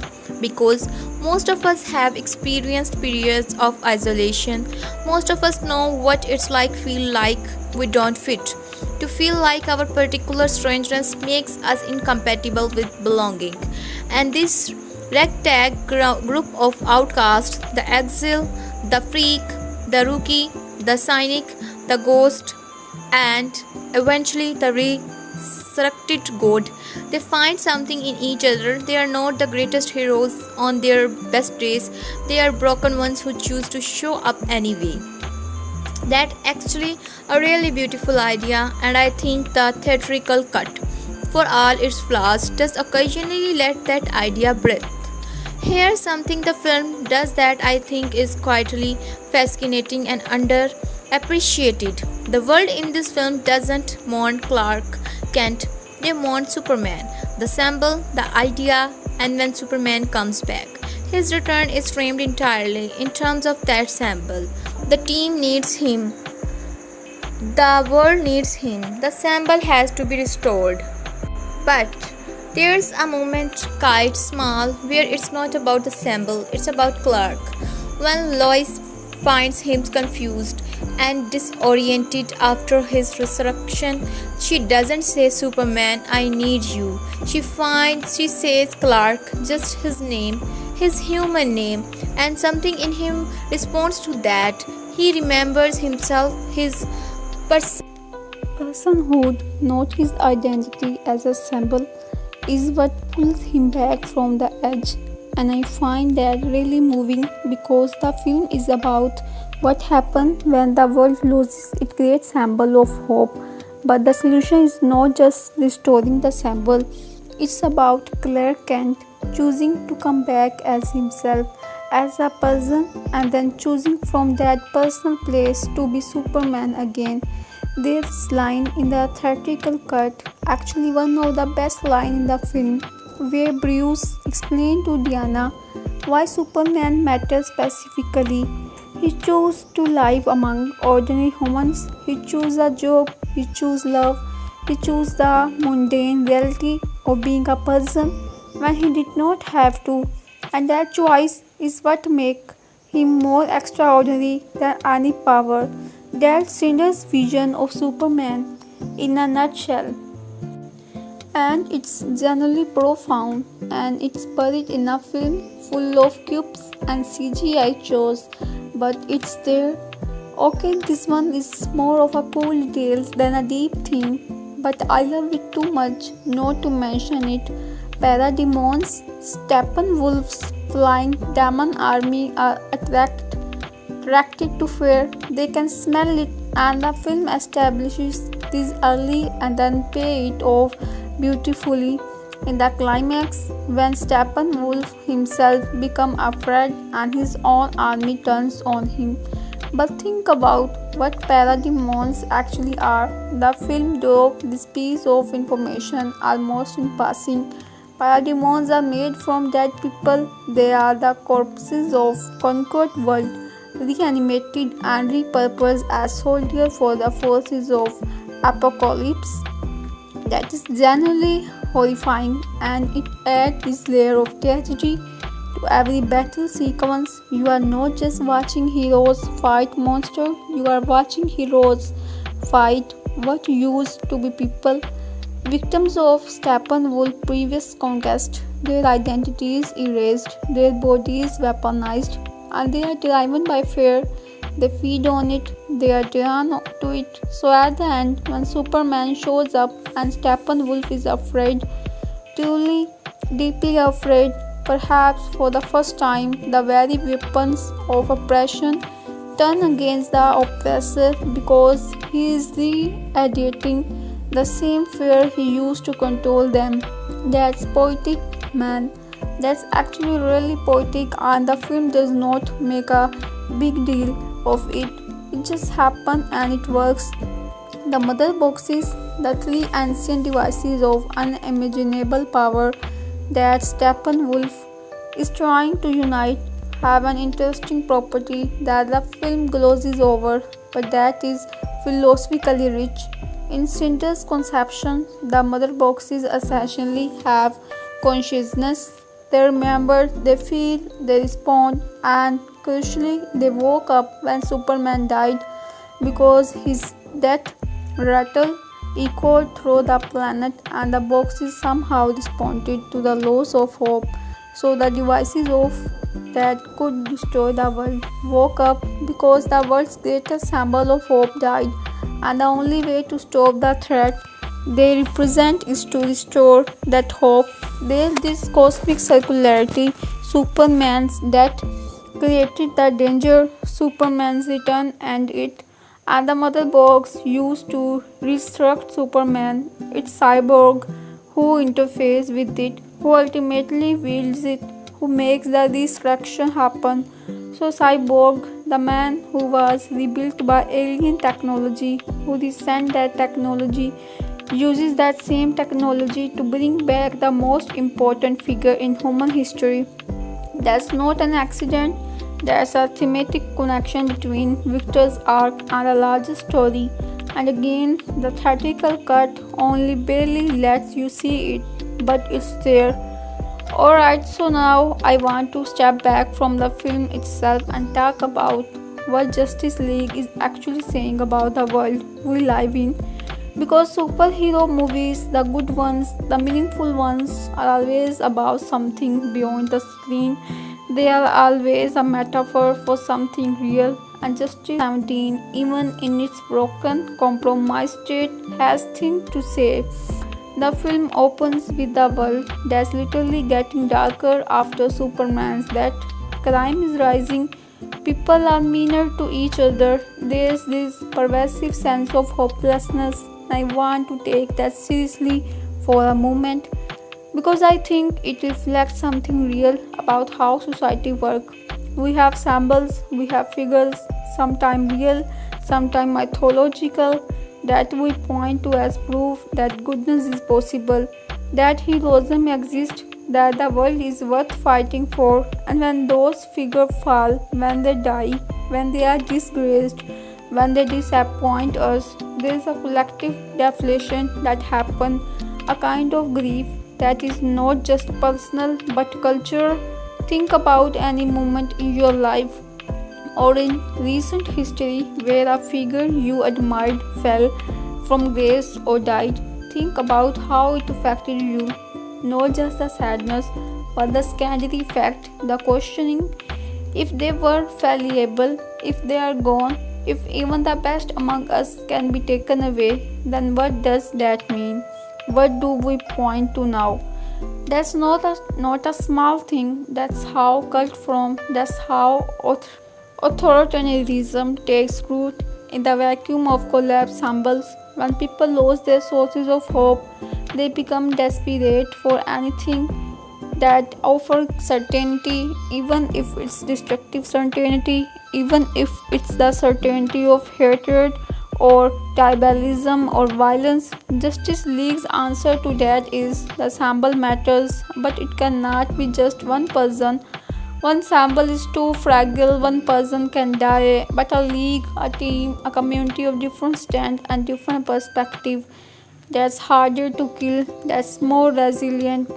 S1: Because most of us have experienced periods of isolation. Most of us know what it's like feel like we don't fit. To feel like our particular strangeness makes us incompatible with belonging. And this ragtag group of outcasts, the exile, the freak, the rookie, the cynic, the ghost, and eventually the resurrected god, they find something in each other. They are not the greatest heroes on their best days, they are broken ones who choose to show up anyway. That's actually a really beautiful idea, and I think the theatrical cut, for all its flaws, does occasionally let that idea breathe. Here's something the film does that I think is quietly fascinating and underappreciated. The world in this film doesn't mourn Clark Kent, they mourn Superman, the symbol, the idea, and when Superman comes back, his return is framed entirely in terms of that symbol. The team needs him, the world needs him, the symbol has to be restored. But there's a moment, quite small, where it's not about the symbol, it's about Clark. When Lois finds him confused and disoriented after his resurrection, she doesn't say Superman, I need you. She says Clark, just his name, his human name, and something in him responds to that. He remembers himself, his
S2: personhood, not his identity as a symbol, is what pulls him back from the edge. And I find that really moving because the film is about what happens when the world loses its great symbol of hope. But the solution is not just restoring the symbol, it's about Clark Kent choosing to come back as himself, as a person, and then choosing from that personal place to be Superman again. This line in the theatrical cut, actually one of the best lines in the film, where Bruce explained to Diana why Superman matters specifically. He chose to live among ordinary humans. He chose a job. He chose love. He chose the mundane reality of being a person when he did not have to. And that choice is what makes him more extraordinary than any power. That's Cinder's vision of Superman in a nutshell. And it's generally profound, and it's buried in a film full of cubes and CGI chores, but it's there. Okay, this one is more of a cool detail than a deep theme, but I love it too much not to mention it. Parademons, Steppenwolf's flying demon army are attracted to fear. They can smell it, and the film establishes this early and then pay it off beautifully in the climax when Steppenwolf himself becomes afraid and his own army turns on him. But think about what parademons actually are. The film dropped this piece of information almost in passing. Parademons are made from dead people. They are the corpses of conquered world, reanimated and repurposed as soldiers for the forces of apocalypse. That is genuinely horrifying, and it adds this layer of tragedy to every battle sequence. You are not just watching heroes fight monsters, you are watching heroes fight what used to be people, victims of Steppenwolf's previous conquest. Their identities erased, their bodies weaponized, and they are driven by fear. They feed on it, they are drawn to it. So at the end, when Superman shows up and Steppenwolf is afraid, truly, deeply afraid, perhaps for the first time, the very weapons of oppression turn against the oppressor because he is radiating the same fear he used to control them. That's poetic, man. That's actually really poetic, and the film does not make a big deal of it. It just happened and it works. The mother boxes, the three ancient devices of unimaginable power that Steppenwolf is trying to unite, have an interesting property that the film glosses over, but that is philosophically rich. In Cinder's conception, the mother boxes essentially have consciousness. They remember, they feel, they respond, and crucially, they woke up when Superman died because his death rattle echoed through the planet and the boxes somehow responded to the loss of hope. So the devices of that could destroy the world woke up because the world's greatest symbol of hope died, and the only way to stop the threat they represent is to restore that hope. There's this cosmic circularity. Superman's death created the danger, Superman's return and it, and the mother box used to resurrect Superman. It's Cyborg who interfaces with it, who ultimately wields it, who makes the resurrection happen. So Cyborg, the man who was rebuilt by alien technology, who resent that technology, uses that same technology to bring back the most important figure in human history. That's not an accident, there's a thematic connection between Victor's arc and the larger story. And again, the theatrical cut only barely lets you see it, but it's there. Alright, so now I want to step back from the film itself and talk about what Justice League is actually saying about the world we live in. Because superhero movies, the good ones, the meaningful ones, are always about something beyond the screen. They are always a metaphor for something real. And Justice 17, even in its broken, compromised state, has things to say. The film opens with the world that's literally getting darker after Superman's death. Crime is rising, people are meaner to each other, there's this pervasive sense of hopelessness. I want to take that seriously for a moment because I think it reflects something real about how society works. We have symbols, we have figures, sometimes real, sometimes mythological, that we point to as proof that goodness is possible, that heroism exists, that the world is worth fighting for. And when those figures fall, when they die, when they are disgraced, when they disappoint us, there is a collective deflation that happens, a kind of grief that is not just personal but cultural. Think about any moment in your life or in recent history where a figure you admired fell from grace or died. Think about how it affected you. Not just the sadness, but the scary fact, the questioning if they were fallible, if they are gone, if even the best among us can be taken away, then what does that mean? What do we point to now? That's not a small thing. That's how cult form. That's how authoritarianism takes root in the vacuum of collapse symbols. When people lose their sources of hope, they become desperate for anything that offers certainty, even if it's destructive certainty, even if it's the certainty of hatred or tribalism or violence. Justice League's answer to that is the symbol matters, but it cannot be just one person. One symbol is too fragile, one person can die, but a league, a team, a community of different stand and different perspective, that's harder to kill, that's more resilient,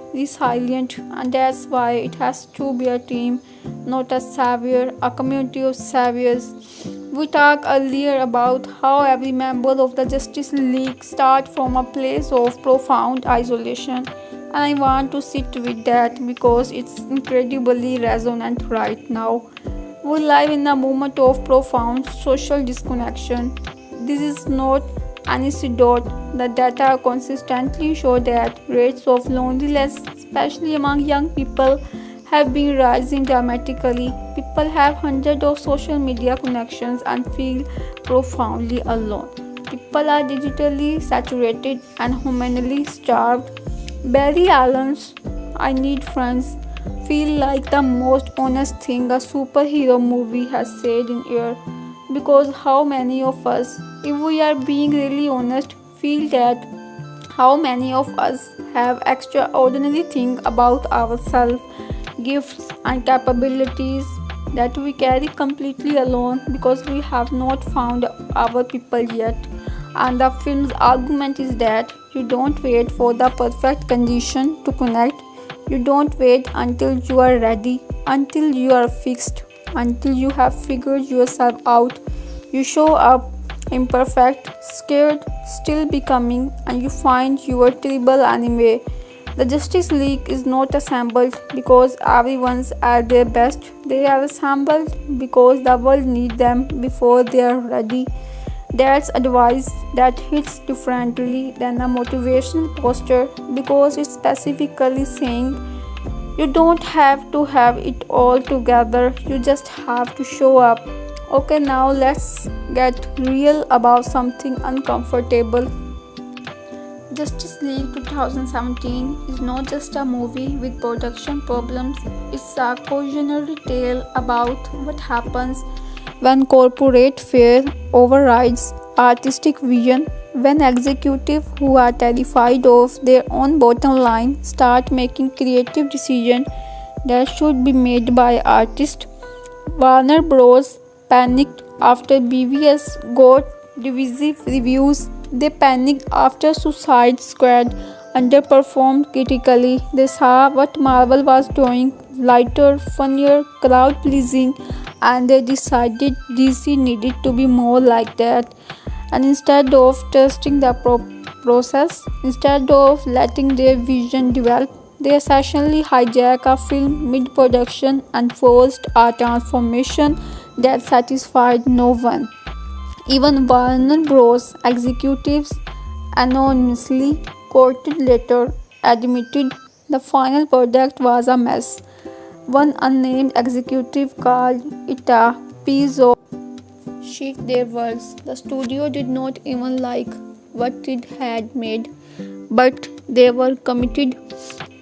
S2: and that's why it has to be a team, not a savior, a community of saviors. We talked earlier about how every member of the Justice League starts from a place of profound isolation, and I want to sit with that because it's incredibly resonant right now. We live in a moment of profound social disconnection. This is not anecdote. The data consistently show that rates of loneliness, especially among young people, have been rising dramatically. People have hundreds of social media connections and feel profoundly alone. People are digitally saturated and humanly starved. Barry Allen's I Need Friends feel like the most honest thing a superhero movie has said in years. Because how many of us, if we are being really honest, feel that how many of us have extraordinary things about ourselves, gifts and capabilities that we carry completely alone because we have not found our people yet. And the film's argument is that you don't wait for the perfect condition to connect. You don't wait until you are ready, until you are fixed, until you have figured yourself out. You show up imperfect, scared, still becoming, and you find you are terrible anyway. The Justice League is not assembled because everyone's at their best. They are assembled because the world needs them before they are ready. That's advice that hits differently than a motivational poster because it's specifically saying you don't have to have it all together, you just have to show up. Okay, now let's get real about something uncomfortable. Justice League 2017 is not just a movie with production problems, it's a cautionary tale about what happens when corporate fear overrides artistic vision, when executives who are terrified of their own bottom line start making creative decisions that should be made by artists. Warner Bros. Panicked after BVS got divisive reviews. They panicked after Suicide Squad underperformed critically. They saw what Marvel was doing, lighter, funnier, crowd pleasing, and they decided DC needed to be more like that. And instead of trusting the process, instead of letting their vision develop, they essentially hijacked a film mid production and forced a transformation that satisfied no one. Even Warner Bros. Executives anonymously quoted later admitted the final product was a mess. One unnamed executive called it a piece of shit their words. The studio did not even like what it had made, but they were committed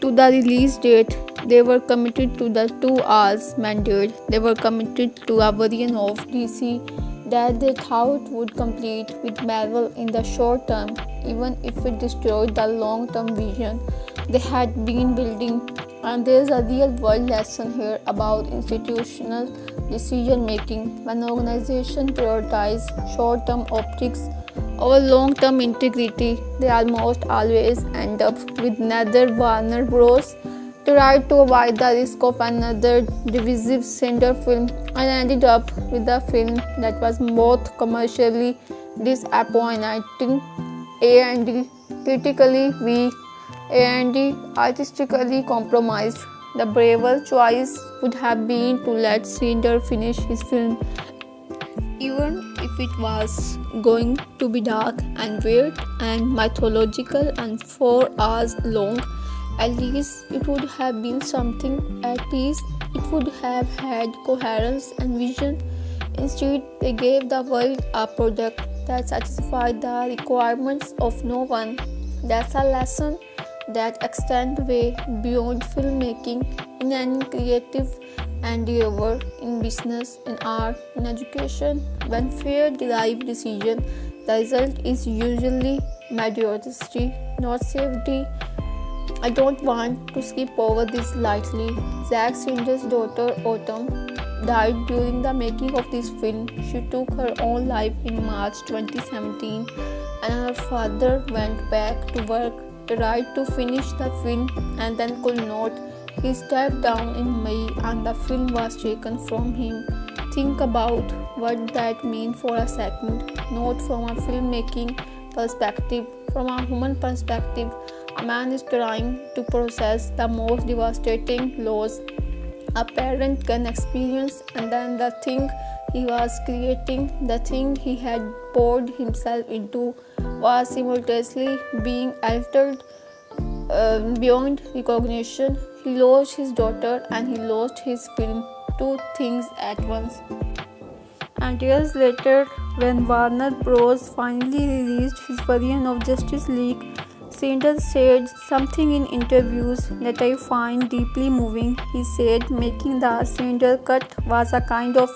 S2: to the release date. They were committed to the 2 hours mandate. They were committed to a version of DC that they thought would compete with Marvel in the short term, even if it destroyed the long term vision they had been building. And there is a real world lesson here about institutional decision making. When organizations prioritize short term optics over long term integrity, they almost always end up with neither Warner Bros. Tried to avoid the risk of another divisive cinder film and ended up with a film that was both commercially disappointing and critically weak and artistically compromised. The braver choice would have been to let Cinder finish his film, even if it was going to be dark and weird and mythological and 4 hours long. At least it would have been something, at least it would have had coherence and vision. Instead, they gave the world a product that satisfied the requirements of no one. That's a lesson that extends way beyond filmmaking in any creative endeavor, in business, in art, in education. When fear drives decision, the result is usually mediocrity, not safety. I don't want to skip over this lightly. Zack Snyder's daughter Autumn died during the making of this film. She took her own life in March 2017, and her father went back to work, tried to finish the film, and then could not. He stepped down in May, and the film was taken from him. Think about what that means for a second, not from a filmmaking perspective, from a human perspective. A man is trying to process the most devastating loss a parent can experience, and then the thing he was creating, the thing he had poured himself into, was simultaneously being altered beyond recognition. He lost his daughter and he lost his film, two things at once. And years later, when Warner Bros. Finally released his version of Justice League, Snyder said something in interviews that I find deeply moving. He said making the Snyder cut was a kind of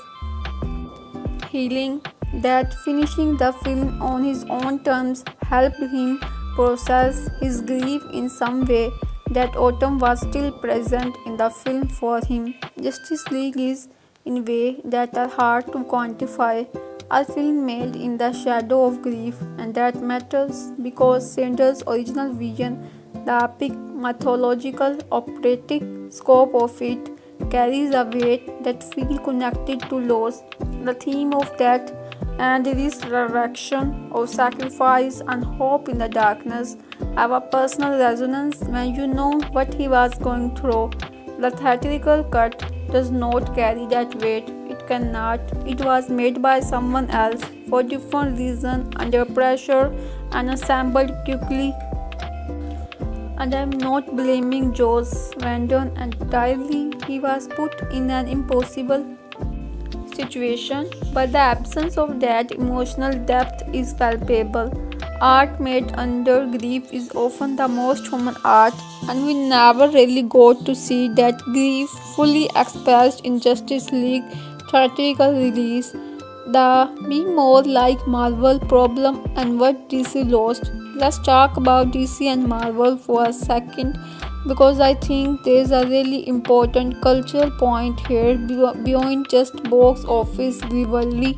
S2: healing, that finishing the film on his own terms helped him process his grief in some way, that Autumn was still present in the film for him. Justice League is in ways that are hard to quantify, a film made in the shadow of grief, and that matters because Snyder's original vision, the epic mythological operatic scope of it, carries a weight that feels connected to loss. The theme of death and resurrection, of sacrifice and hope in the darkness, have a personal resonance when you know what he was going through. The theatrical cut does not carry that weight. It cannot. It was made by someone else for different reasons, under pressure, and assembled quickly. And I'm not blaming Joss Whedon entirely. He was put in an impossible situation, but the absence of that emotional depth is palpable. Art made under grief is often the most human art, and we never really got to see that grief fully expressed in Justice League theatrical release. The be more like Marvel problem and what DC lost. Let's talk about DC and Marvel for a second, because I think there's a really important cultural point here beyond just box office rivalry.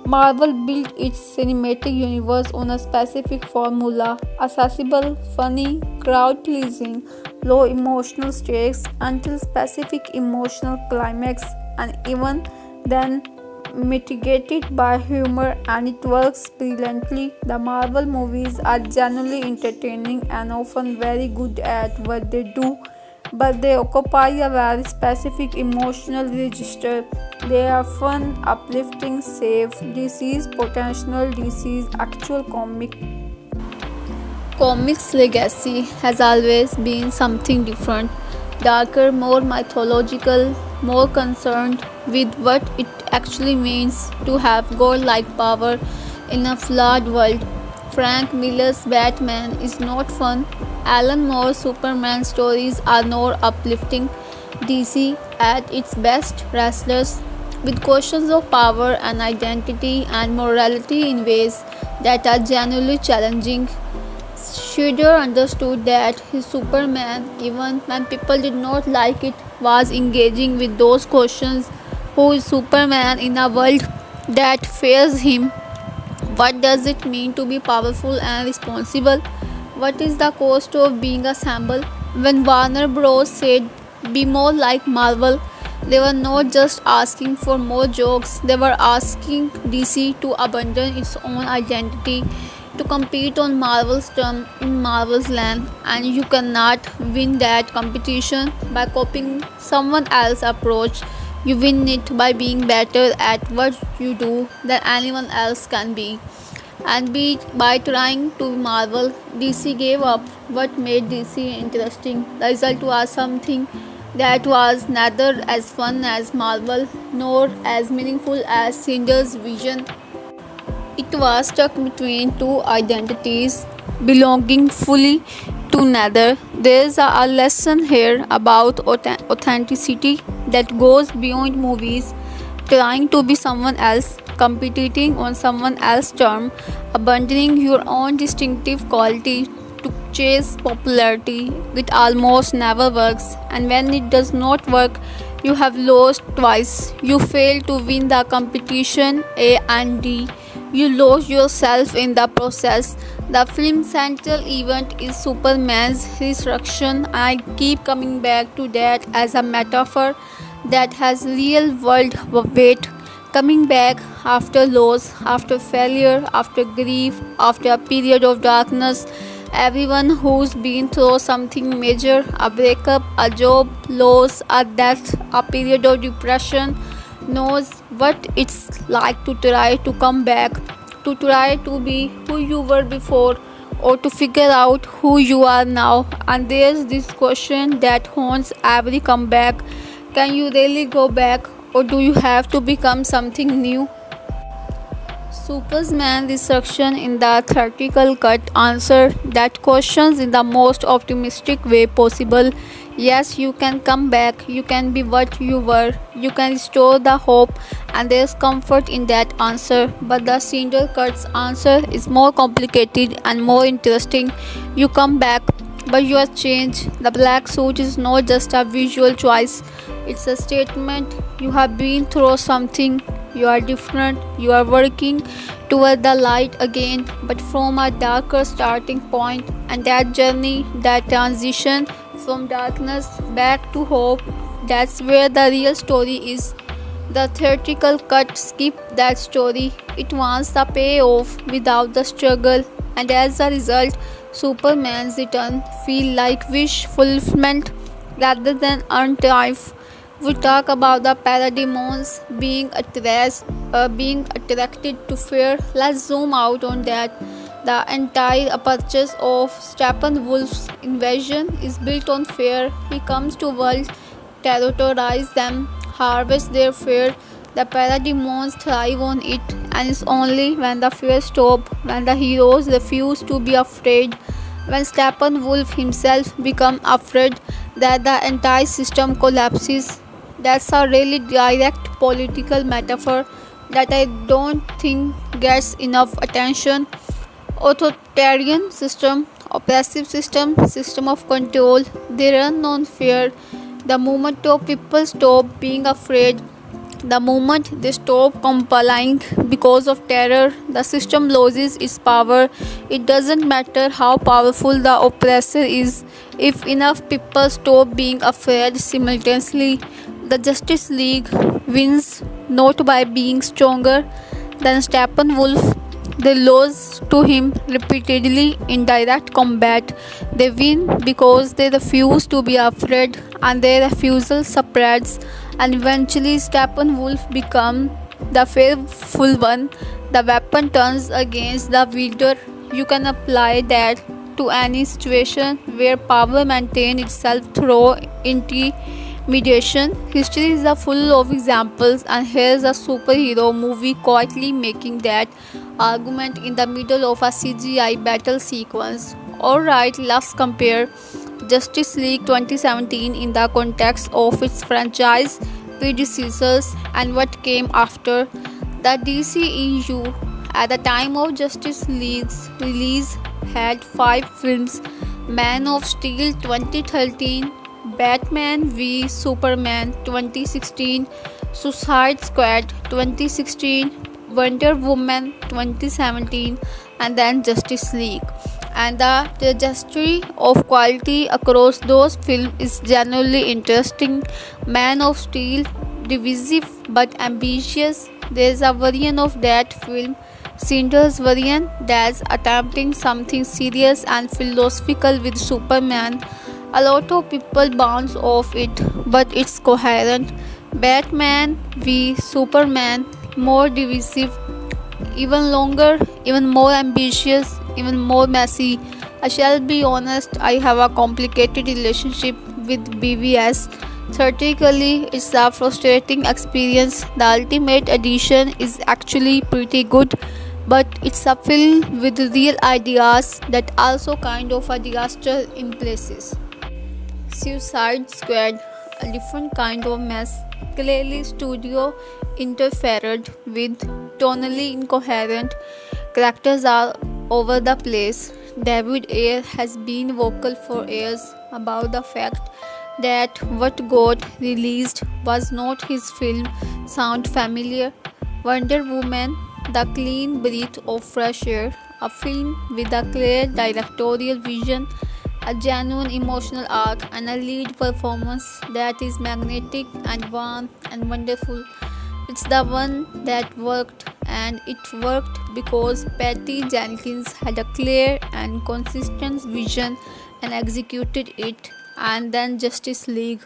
S2: Marvel built its cinematic universe on a specific formula: accessible, funny, crowd pleasing, low emotional stakes until specific emotional climax, and even then mitigated by humor, and it works brilliantly. The Marvel movies are genuinely entertaining and often very good at what they do, but they occupy a very specific emotional register. They are fun, uplifting, safe. DC's potential, DC's actual comics legacy has always been something different, darker, more mythological, more concerned with what it actually means to have god-like power in a flawed world. Frank Miller's Batman is not fun. Alan Moore's Superman stories are more uplifting. DC, at its best, restless, with questions of power and identity and morality in ways that are genuinely challenging. Schroeder understood that his Superman, even when people did not like it, was engaging with those questions. Who is Superman in a world that fears him? What does it mean to be powerful and responsible? What is the cost of being a symbol? When Warner Bros. Said, be more like Marvel, they were not just asking for more jokes, they were asking DC to abandon its own identity, to compete on Marvel's terms in Marvel's land, and you cannot win that competition by copying someone else's approach. You win it by being better at what you do than anyone else can be. And by trying to Marvel, DC gave up what made DC interesting. The result was something that was neither as fun as Marvel nor as meaningful as Cinder's vision. It was stuck between two identities, belonging fully to neither. There is a lesson here about authenticity that goes beyond movies, trying to be someone else, competing on someone else's terms, abandoning your own distinctive quality to chase popularity. It almost never works, and when it does not work, you have lost twice. You fail to win the competition A and D. You lose yourself in the process. The film's central event is Superman's resurrection. I keep coming back to that as a metaphor that has real world weight. Coming back after loss, after failure, after grief, after a period of darkness. Everyone who's been through something major, a breakup, a job loss, a death, a period of depression, knows what it's like to try to come back, to try to be who you were before, or to figure out who you are now. And there's this question that haunts every comeback: can you really go back, or do you have to become something new? Superman Destruction in the theatrical cut answered that question in the most optimistic way possible. Yes, you can come back, you can be what you were, you can restore the hope, and there is comfort in that answer. But the Cinder Cut's answer is more complicated and more interesting. You come back, but you are changed. The black suit is not just a visual choice, it's a statement. You have been through something. You are different, you are working toward the light again, but from a darker starting point, and that journey, that transition from darkness back to hope, that's where the real story is. The theatrical cut skipped that story. It wants the payoff without the struggle, and as a result, Superman's return feels like wish fulfillment rather than earned triumph. We talk about the parademons being attracted to fear. Let's zoom out on that. The entire purchase of Steppenwolf's invasion is built on fear. He comes to world, terrorize them, harvest their fear. The parademons thrive on it, and it's only when the fear stops, when the heroes refuse to be afraid, when Steppenwolf himself becomes afraid, that the entire system collapses. That's a really direct political metaphor that I don't think gets enough attention. Authoritarian system, oppressive system of control, they run on fear. The moment of people stop being afraid, The moment they stop complying because of terror, the system loses its power. It doesn't matter how powerful the oppressor is, if enough people stop being afraid simultaneously, the Justice League wins not by being stronger than Steppenwolf. They lose to him repeatedly in direct combat. They win because they refuse to be afraid, and their refusal spreads, and eventually Steppenwolf becomes the fearful one. The weapon turns against the wielder. You can apply that to any situation where power maintains itself through intimidation. History is full of examples, and here's a superhero movie quietly making that argument in the middle of a CGI battle sequence. Alright, let's compare Justice League 2017 in the context of its franchise predecessors and what came after. The DCEU at the time of Justice League's release had 5 films: Man of Steel 2013, Batman v Superman 2016, Suicide Squad 2016, Wonder Woman 2017, and then Justice League. And the trajectory of quality across those films is genuinely interesting. Man of Steel, divisive but ambitious. There's a variant of that film, Cinder's variant, that's attempting something serious and philosophical with Superman. A lot of people bounce off it, but it's coherent. Batman v Superman, more divisive, even longer, even more ambitious, even more messy. I shall be honest, I have a complicated relationship with BVS. Theoretically, it's a frustrating experience. The Ultimate Edition is actually pretty good, but it's a film with real ideas that also kind of a disaster in places. Suicide Squad, a different kind of mess. Clearly, studio interfered with, tonally incoherent. Characters are over the place. David Ayer has been vocal for years about the fact that what got released was not his film. Sound familiar? Wonder Woman, the clean breath of fresh air, a film with a clear directorial vision, a genuine emotional arc, and a lead performance that is magnetic and warm and wonderful. It's the one that worked, and it worked because Patty Jenkins had a clear and consistent vision and executed it. And then Justice League,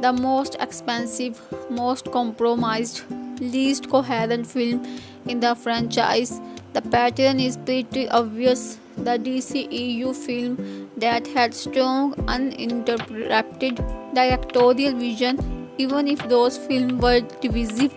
S2: the most expensive, most compromised, least coherent film in the franchise. The pattern is pretty obvious. The DCEU film that had strong, uninterrupted directorial vision, even if those films were divisive,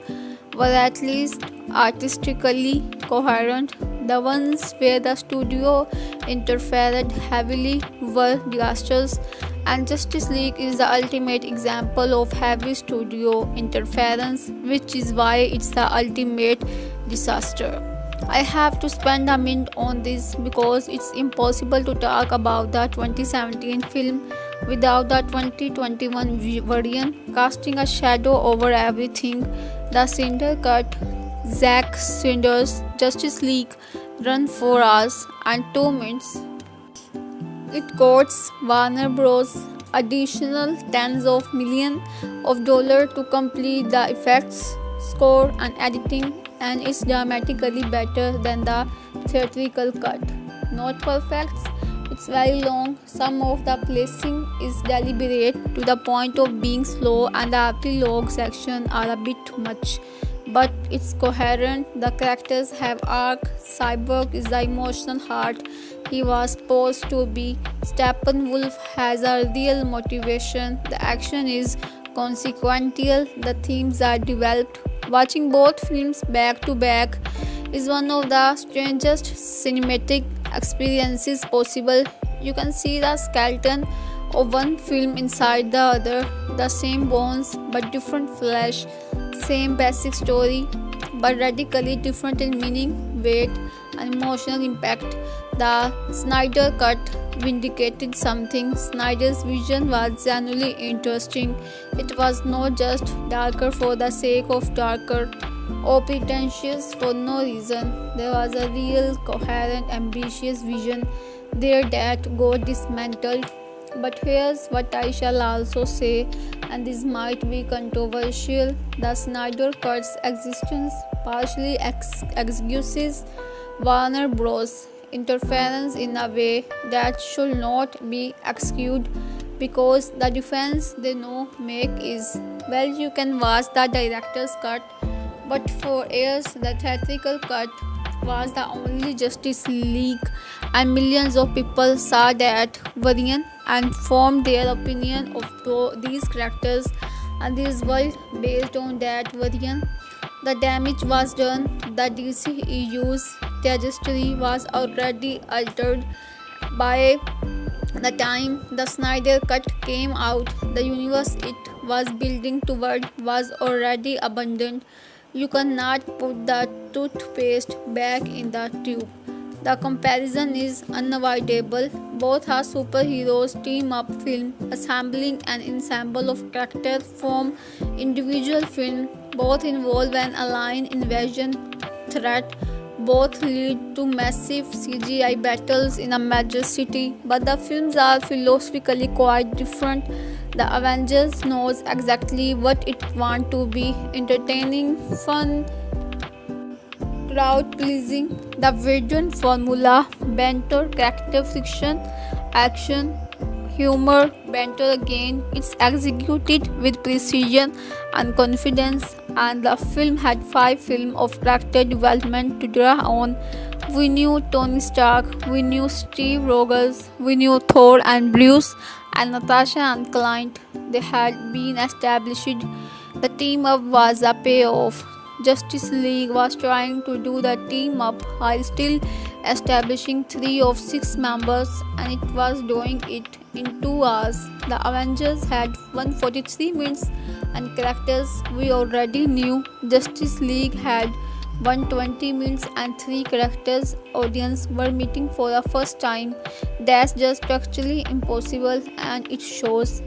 S2: were at least artistically coherent. The ones where the studio interfered heavily were disasters, and Justice League is the ultimate example of heavy studio interference, which is why it's the ultimate disaster. I have to spend a minute on this because it's impossible to talk about the 2017 film without the 2021 variant casting a shadow over everything. The Snyder Cut, Zack Snyder's Justice League, run 4 hours and 2 minutes. It costs Warner Bros. Additional tens of millions of dollars to complete the effects, score, and editing, and is dramatically better than the theatrical cut. Not perfect, it's very long. Some of the pacing is deliberate to the point of being slow, and the epilogue section are a bit much. But it's coherent. The characters have arc. Cyborg is the emotional heart he was supposed to be. Steppenwolf has a real motivation. The action is consequential. The themes are developed. Watching both films back to back is one of the strangest cinematic experiences possible. You can see the skeleton of one film inside the other, the same bones but different flesh, same basic story but radically different in meaning, weight, and emotional impact. The Snyder Cut, vindicated something. Snyder's vision was genuinely interesting. It was not just darker for the sake of darker or pretentious for no reason. There was a real, coherent, ambitious vision there that got dismantled. But here's what I shall also say, and this might be controversial: the Snyder Cut's existence partially excuses Warner Bros. Interference in a way that should not be excused, because the defense they now make is, well, you can watch the director's cut, but for years the theatrical cut was the only Justice League, and millions of people saw that variant and formed their opinion of these characters and this world based on that variant. The damage was done. The DCEU's trajectory was already altered by the time the Snyder Cut came out. The universe it was building toward was already abandoned. You cannot put the toothpaste back in the tube. The comparison is unavoidable. Both are superheroes team up film, assembling an ensemble of characters from individual film. Both involve an alien invasion threat. Both lead to massive CGI battles in a major city, but the films are philosophically quite different. The Avengers knows exactly what it wants to be: entertaining, fun, crowd pleasing. The Verdun formula: banter, character friction, action, humor, banter again. It's executed with precision and confidence, and the film had 5 films of character development to draw on. We knew Tony Stark, we knew Steve Rogers, we knew Thor and Bruce and Natasha and Clint. They had been established. The team up was a payoff. Justice League was trying to do the team up while still establishing 3 of 6 members, and it was doing it in 2 hours. The Avengers had 143 minutes and characters we already knew. Justice League had 120 minutes and 3 characters audience were meeting for the first time. That's just structurally impossible, and it shows.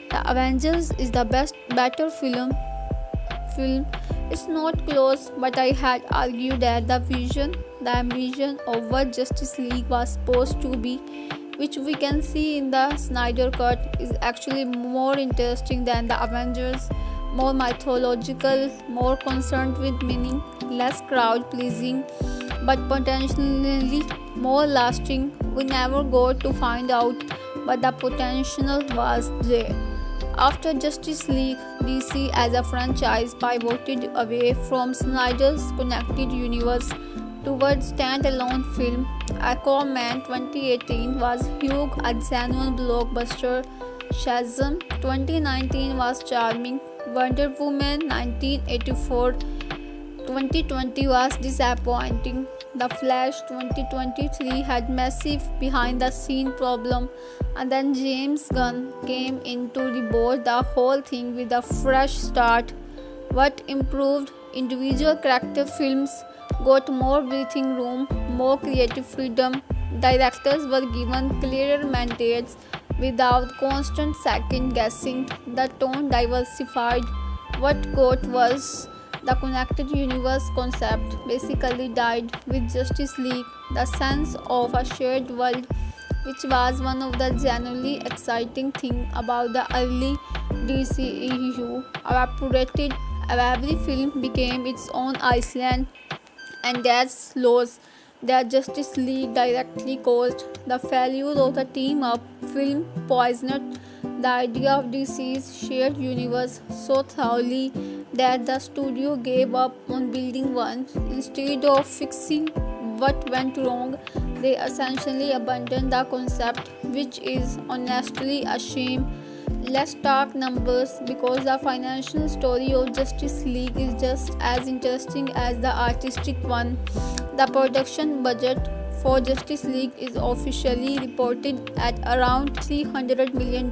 S2: The Avengers is the better film. It's not close, but I had argued that the ambition of what Justice League was supposed to be, which we can see in the Snyder Cut, is actually more interesting than the Avengers. More mythological, more concerned with meaning, less crowd pleasing, but potentially more lasting. We never got to find out, but the potential was there. After Justice League, DC as a franchise pivoted away from Snyder's connected universe towards standalone film. Aquaman 2018 was huge, a genuine blockbuster. Shazam 2019 was charming. Wonder Woman 1984 2020 was disappointing. The Flash 2023 had massive behind-the-scene problem, and then James Gunn came in to reboot the whole thing with a fresh start. What improved? Individual character films got more breathing room, more creative freedom. Directors were given clearer mandates without constant second guessing. The tone diversified. What got was the connected universe concept basically died with Justice League. The sense of a shared world, which was one of the genuinely exciting things about the early DCEU, evaporated. Every film became its own island, and that's loss that Justice League directly caused. The failure of the team-up film poisoned the idea of DC's shared universe so thoroughly that the studio gave up on building one. Instead of fixing what went wrong, they essentially abandoned the concept, which is honestly a shame. Let's talk numbers, because the financial story of Justice League is just as interesting as the artistic one. The production budget for Justice League is officially reported at around $300 million.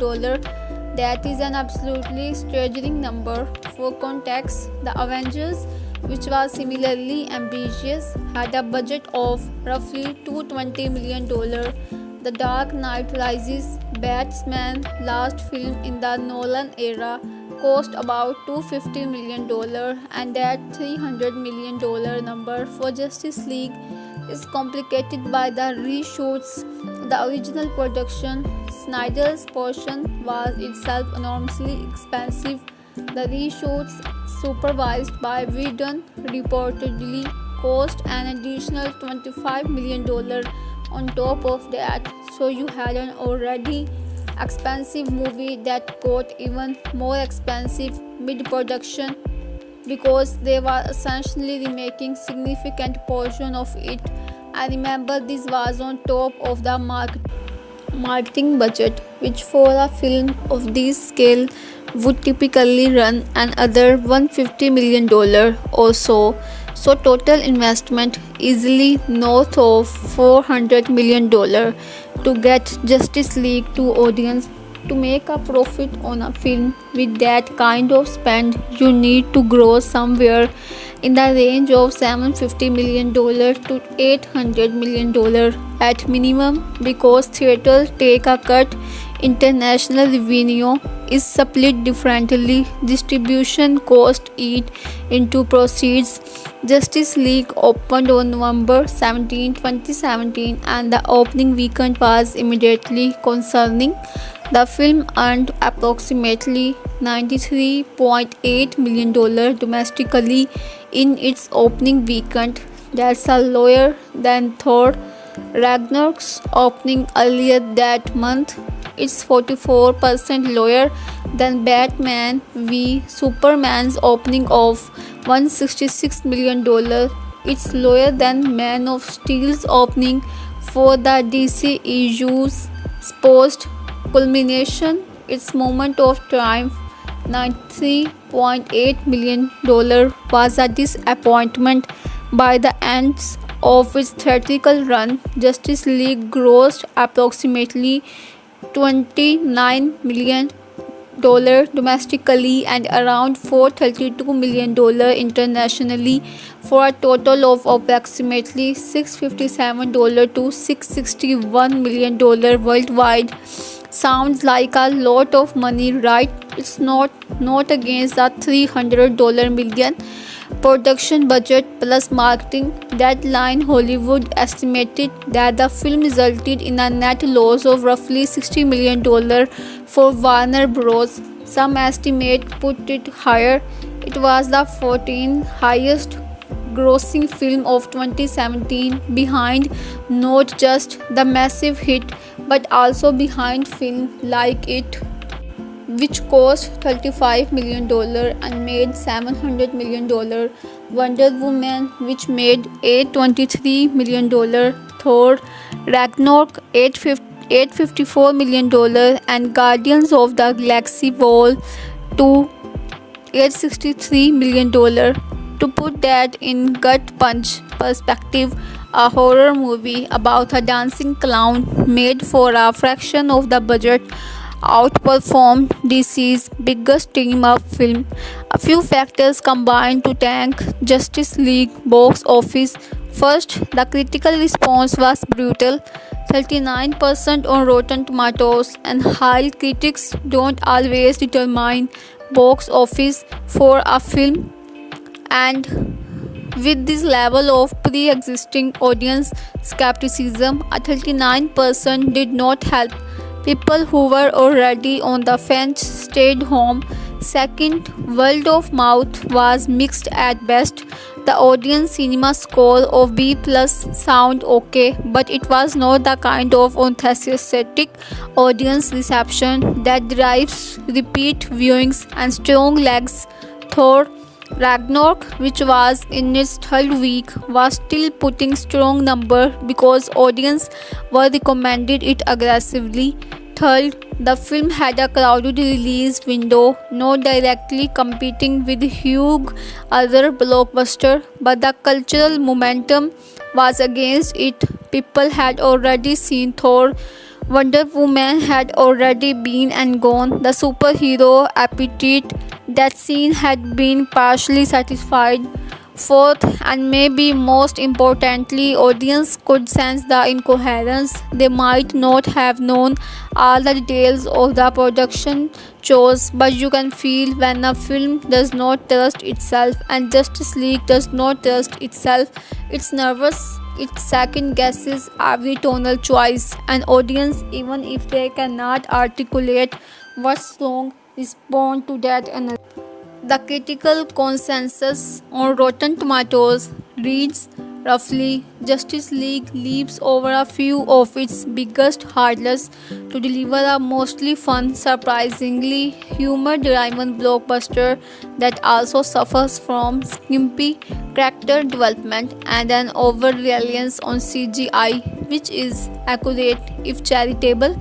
S2: That is an absolutely staggering number. For context, the Avengers, which was similarly ambitious, had a budget of roughly $220 million. The Dark Knight Rises, Batman's last film in the Nolan era, cost about $250 million, and that $300 million number for Justice League is complicated by the reshoots. The original production, Snyder's portion, was itself enormously expensive. The reshoots, supervised by Whedon, reportedly cost an additional $25 million on top of that. So you had an already expensive movie that got even more expensive mid-production because they were essentially remaking significant portion of it. I remember this was on top of the marketing budget, which for a film of this scale would typically run another $150 million or so. So total investment easily north of $400 million to get Justice League to audience. To make a profit on a film with that kind of spend, you need to grow somewhere in the range of $750 million to $800 million at minimum, because theaters take a cut. International revenue is split differently. Distribution costs eat into proceeds. Justice League opened on November 17, 2017, and the opening weekend was immediately concerning. The film earned approximately $93.8 million domestically in its opening weekend. That's a lower than Thor Ragnarok's opening earlier that month. It's 44% lower than Batman v Superman's opening of $166 million. It's lower than Man of Steel's opening for the DCEU's post culmination. Its moment of triumph, $93.8 million, was a disappointment. By the end of its theatrical run, Justice League grossed approximately $29 million domestically and around $432 million internationally, for a total of approximately $657 to $661 million worldwide. Sounds like a lot of money, right? It's not against the $300 million production budget plus marketing deadline. Hollywood estimated that the film resulted in a net loss of roughly $60 million for Warner Bros. Some estimate put it higher. It was the 14th highest grossing film of 2017, behind not just the massive hit but also behind films like it, which cost $35 million and made $700 million, Wonder Woman, which made $823 million, Thor Ragnarok $854 million, and Guardians of the Galaxy Vol. 2 $863 million. To put that in gut punch perspective, a horror movie about a dancing clown made for a fraction of the budget outperformed DC's biggest team-up film. A few factors combined to tank Justice League box office. First, the critical response was brutal, 39% on Rotten Tomatoes, and while critics don't always determine box office for a film, and with this level of pre-existing audience skepticism, a 39% did not help. People who were already on the fence stayed home. Second, word of mouth was mixed at best. The audience cinema score of B+ sound okay, but it was not the kind of enthusiastic audience reception that drives repeat viewings and strong legs. Thor Ragnarok, which was in its third week, was still putting strong number because audience were recommended it aggressively. Third, the film had a crowded release window, not directly competing with huge other blockbuster, but the cultural momentum was against it. People had already seen Thor. Wonder Woman had already been and gone. The superhero appetite that scene had been partially satisfied. Fourth, and maybe most importantly, audience could sense the incoherence. They might not have known all the details of the production chores, but you can feel when a film does not trust itself, and Justice League does not trust itself. It's nervous, it second guesses every tonal choice, and audience, even if they cannot articulate what's wrong, respond to that energy. The critical consensus on Rotten Tomatoes reads roughly Justice League leaps over a few of its biggest hurdles to deliver a mostly fun, surprisingly humor-driven blockbuster that also suffers from skimpy character development and an over-reliance on CGI, which is accurate if charitable.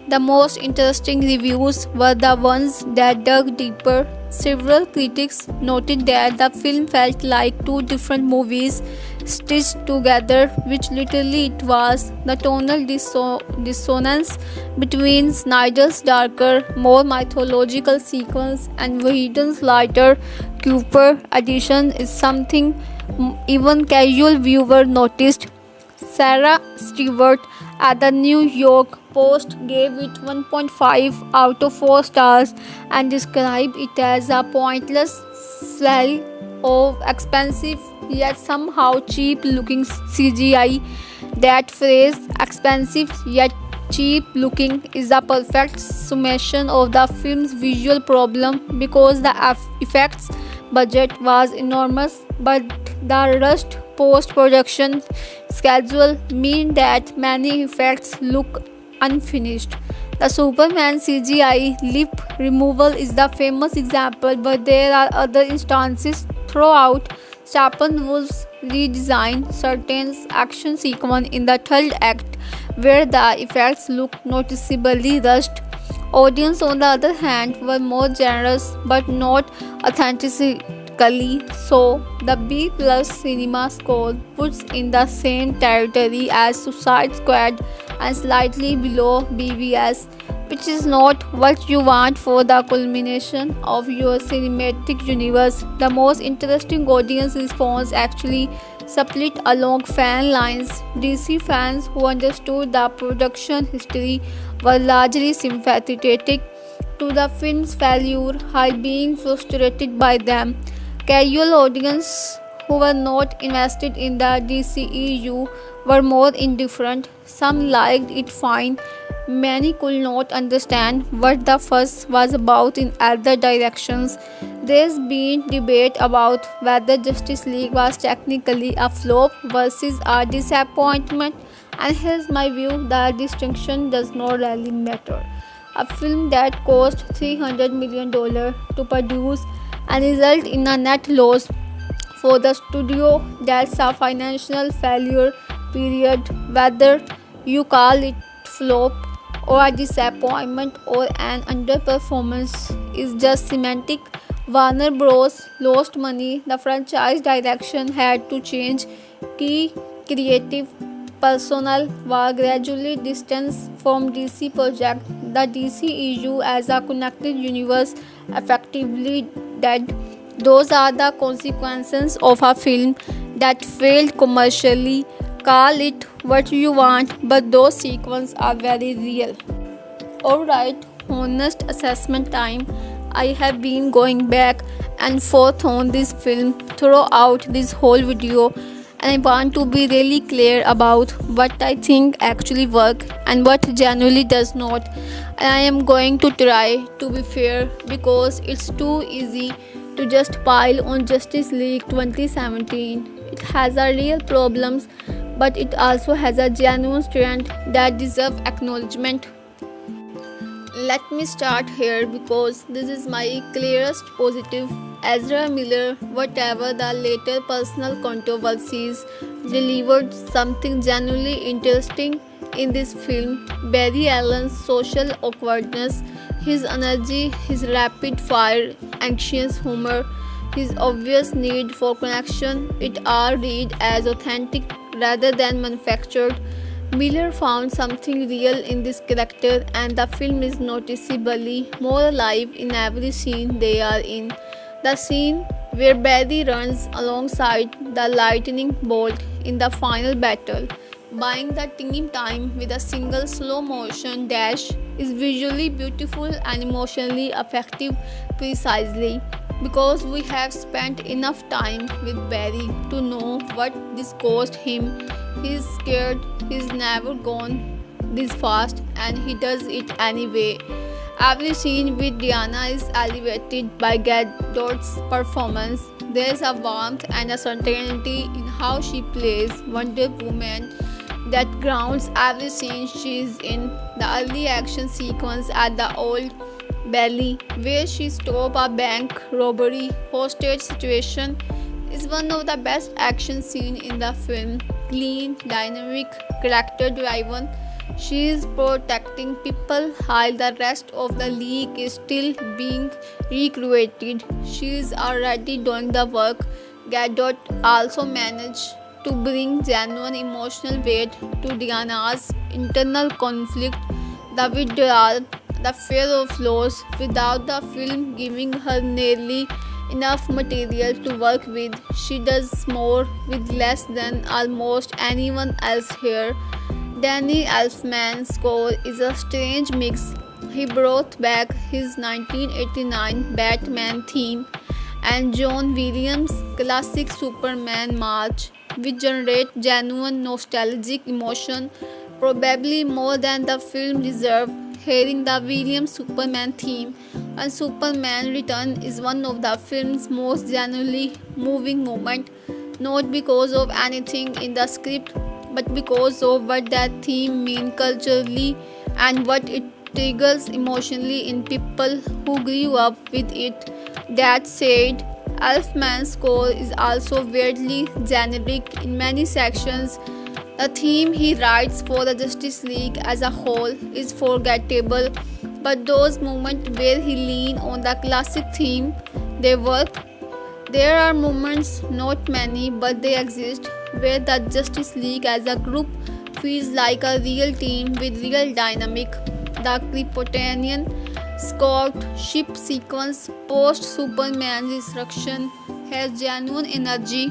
S2: The most interesting reviews were the ones that dug deeper. Several critics noted that the film felt like two different movies stitched together, which literally it was. The tonal dissonance between Snyder's darker, more mythological sequence and Whedon's lighter, Cooper edition is something even casual viewer noticed. Sarah Stewart at the New York Post gave it 1.5 out of 4 stars and described it as a pointless slell of expensive yet somehow cheap looking CGI. That phrase, expensive yet cheap looking, is the perfect summation of the film's visual problem because the effects budget was enormous, but the rushed post-production schedule mean that many effects look unfinished. The Superman CGI lip removal is the famous example, but there are other instances throughout. Steppenwolf's redesign certain action sequence in the third act where the effects look noticeably rushed. Audience, on the other hand, were more generous but not authentically so. The B plus cinema score puts in the same territory as Suicide Squad and slightly below BVS, which is not what you want for the culmination of your cinematic universe. The most interesting audience response actually split along fan lines. DC fans who understood the production history were largely sympathetic to the film's failure while being frustrated by them. Casual audience who were not invested in the DCEU were more indifferent. Some liked it fine. Many could not understand what the fuss was about in other directions. There's been debate about whether Justice League was technically a flop versus a disappointment, and here's my view: the distinction does not really matter. A film that cost $300 million to produce and result in a net loss for the studio, that's a financial failure, period. Whether you call it flop or a disappointment or an underperformance is just semantic. Warner Bros. Lost money, the franchise direction had to change, key creative personnel were gradually distanced from DC project. The DCEU as a connected universe effectively dead. Those are the consequences of a film that failed commercially. Call it what you want, but those sequences are very real. Alright, honest assessment time. I have been going back and forth on this film throughout this whole video, and I want to be really clear about what I think actually works and what genuinely does not. And I am going to try to be fair because it's too easy to just pile on Justice League 2017. It has a real problems, but it also has a genuine strength that deserve acknowledgement. Let me start here because this is my clearest positive. Ezra Miller, whatever the later personal controversies, delivered something genuinely interesting in this film. Barry Allen's social awkwardness, his energy, his rapid fire, anxious humor, his obvious need for connection, it all read as authentic rather than manufactured. Miller found something real in this character, and the film is noticeably more alive in every scene they are in. The scene where Barry runs alongside the lightning bolt in the final battle. Buying the team time with a single slow motion dash is visually beautiful and emotionally effective precisely because we have spent enough time with Barry to know what this cost him. He's scared, he's never gone this fast, and he does it anyway. Every scene with Diana is elevated by Gadot's performance. There's a warmth and a certainty in how she plays Wonder Woman that grounds every scene she's in. The early action sequence at the Old Bailey, where she stops a bank robbery hostage situation, is one of the best action scenes in the film. Clean, dynamic, character driven. She is protecting people while the rest of the league is still being recreated. She is already doing the work. Gadot also managed to bring genuine emotional weight to Diana's internal conflict, the withdrawal, the fear of loss, without the film giving her nearly enough material to work with. She does more with less than almost anyone else here. Danny Elfman's score is a strange mix. He brought back his 1989 Batman theme and John Williams' classic Superman march, which generate genuine nostalgic emotion, probably more than the film deserved. Hearing the Williams Superman theme and Superman Return is one of the film's most genuinely moving moments, not because of anything in the script, but because of what that theme means culturally and what it triggers emotionally in people who grew up with it. That said, Elfman's score is also weirdly generic in many sections. The theme he writes for the Justice League as a whole is forgettable, but those moments where he leans on the classic theme, they work. There are moments, not many, but they exist, where the Justice League as a group feels like a real team with real dynamic. The Kryptonian scout ship sequence post Superman's destruction has genuine energy.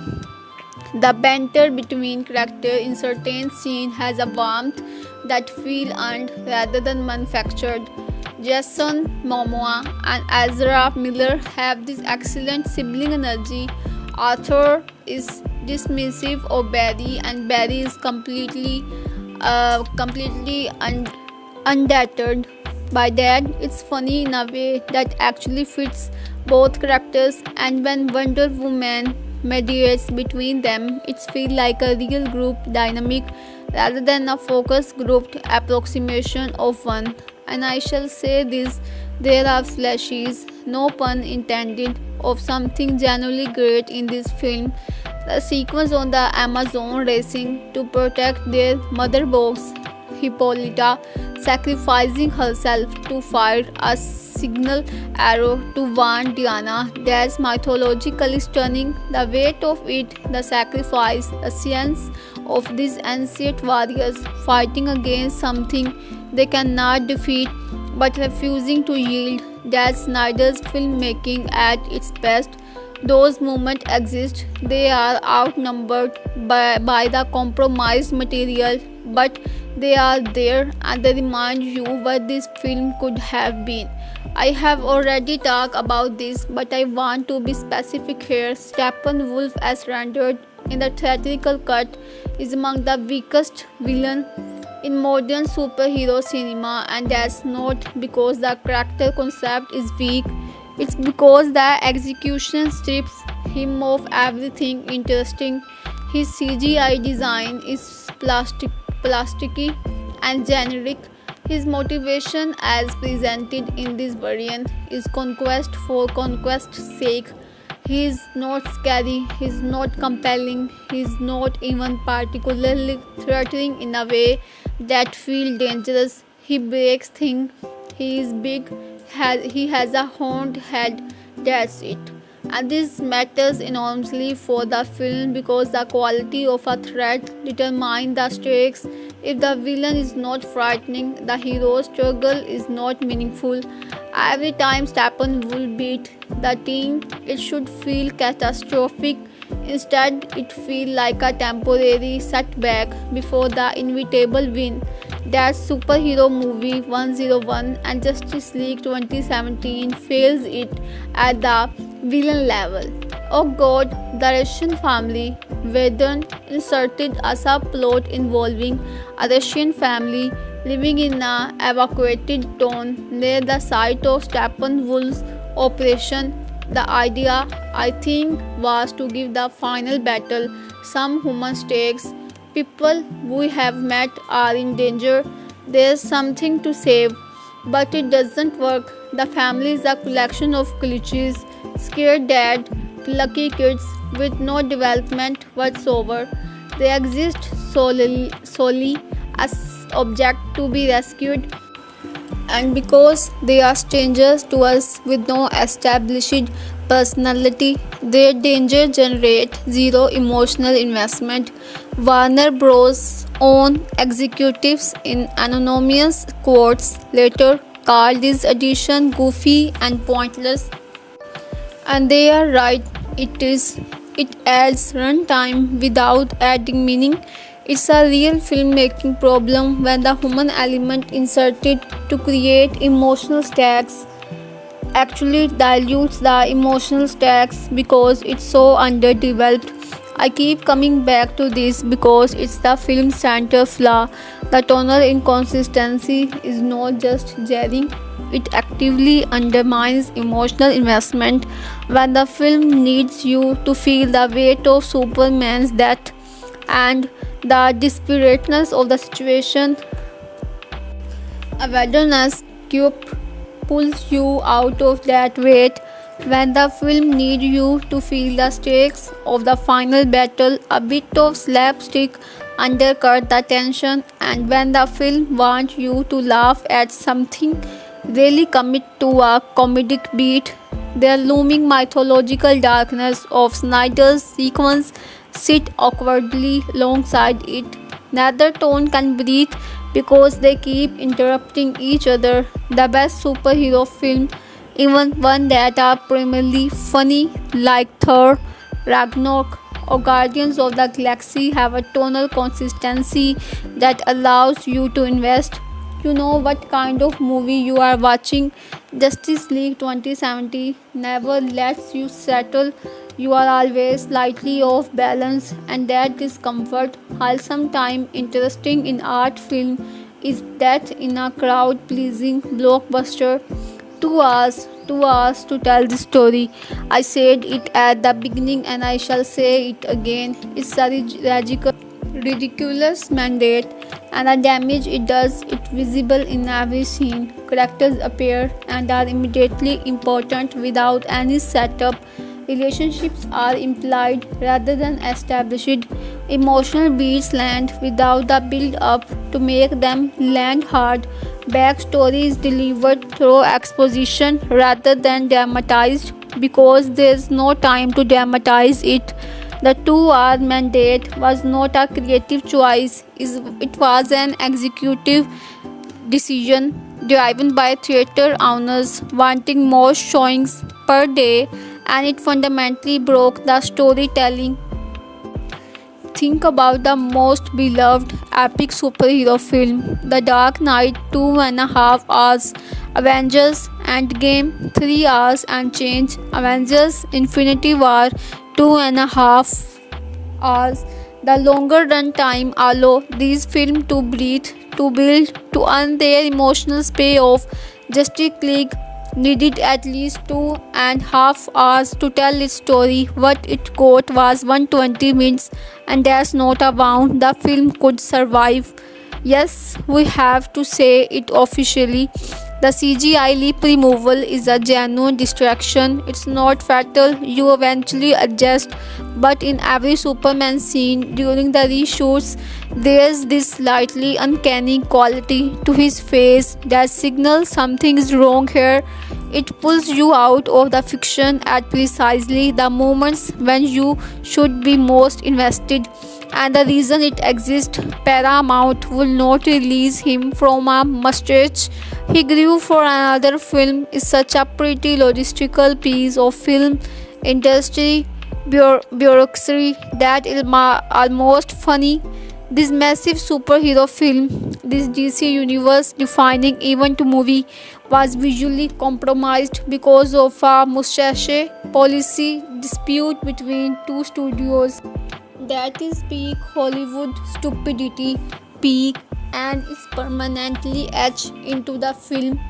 S2: The banter between characters in certain scenes has a warmth that feels earned rather than manufactured. Jason Momoa and Ezra Miller have this excellent sibling energy. Arthur is dismissive of Barry, and Barry is completely undeterred by that. It's funny in a way that actually fits both characters, and when Wonder Woman mediates between them, it feels like a real group dynamic rather than a focused grouped approximation of one. And I shall say this, there are flashes, no pun intended, of something genuinely great in this film. The sequence on the Amazon racing to protect their mother box, Hippolyta sacrificing herself to fire a signal arrow to warn Diana, that's mythologically stunning. The weight of it, the sacrifice, the sense of these ancient warriors fighting against something they cannot defeat but refusing to yield, that's Snyder's filmmaking at its best. Those moments exist, they are outnumbered by the compromised material, but they are there and they remind you what this film could have been. I have already talked about this, but I want to be specific here. Steppenwolf, as rendered in the theatrical cut, is among the weakest villains in modern superhero cinema, and that's not because the character concept is weak, it's because the execution strips him of everything interesting. His CGI design is plasticky and generic. His motivation as presented in this variant is conquest for conquest's sake. He is not scary, he is not compelling, he is not even particularly threatening in a way that feels dangerous. He breaks things, he is big, he has a horned head, that's it. And this matters enormously for the film because the quality of a threat determines the stakes. If the villain is not frightening, the hero's struggle is not meaningful. Every time Steppenwolf beat the team, it should feel catastrophic. Instead, it feels like a temporary setback before the inevitable win. That superhero movie 101 and Justice League 2017 fails it at the villain level. Oh god, the Russian family. Vedant inserted as a plot involving a Russian family living in an evacuated town near the site of Steppenwolf's operation. The idea, I think, was to give the final battle some human stakes. People we have met are in danger. There's something to save, but it doesn't work. The family is a collection of glitches, scared dad, lucky kids with no development whatsoever. They exist solely as object to be rescued, and because they are strangers to us with no established personality, their danger generates zero emotional investment. Warner Bros. Own executives in anonymous quotes later called this edition goofy and pointless, and they are right. It is. It adds runtime without adding meaning. It's a real filmmaking problem when the human element inserted to create emotional stakes actually dilutes the emotional stakes because it's so underdeveloped. I keep coming back to this because it's the film's center flaw. The tonal inconsistency is not just jarring, it actively undermines emotional investment. When the film needs you to feel the weight of Superman's death and the desperateness of the situation, awareness cube pulls you out of that weight. When the film needs you to feel the stakes of the final battle, a bit of slapstick undercut the tension, and when the film wants you to laugh at something, really commit to a comedic beat. The looming mythological darkness of Snyder's sequence sit awkwardly alongside it. Neither tone can breathe because they keep interrupting each other. The best superhero film, even one that are primarily funny like Thor, Ragnarok or Guardians of the Galaxy, have a tonal consistency that allows you to invest. You know what kind of movie you are watching. Justice League 2070 never lets you settle. You are always slightly off balance, and that discomfort, while sometimes interesting in art film, is that in a crowd pleasing blockbuster. 2 hours to tell the story. I said it at the beginning and I shall say it again. It's a ridiculous mandate, and the damage it does it visible in every scene. Characters appear and are immediately important without any setup. Relationships are implied rather than established. Emotional beats land without the build up to make them land hard. Backstory is delivered through exposition rather than dramatized because there's no time to dramatize it. The 2 hour mandate was not a creative choice, it was an executive decision driven by theatre owners wanting more showings per day, and it fundamentally broke the storytelling. Think about the most beloved epic superhero film, The Dark Knight, 2.5 hours, Avengers Endgame, 3 hours and change, Avengers Infinity War, 2.5 hours. The longer run time allow these films to breathe, to build, to earn their emotional payoff. Justice League needed at least 2.5 hours to tell its story. What it got was 120 minutes, and that's not a bound the film could survive. Yes, we have to say it officially. The CGI lip removal is a genuine distraction. It's not fatal, you eventually adjust, but in every Superman scene during the reshoots, there's this slightly uncanny quality to his face that signals something is wrong here. It pulls you out of the fiction at precisely the moments when you should be most invested. and the reason it exists. Paramount will not release him from a mustache he grew for another film is such a pretty logistical piece of film industry bureaucracy that is almost funny. This massive superhero film, this DC universe defining event movie, was visually compromised because of a mustache policy dispute between two studios. That is peak Hollywood stupidity, peak, and is permanently etched into the film.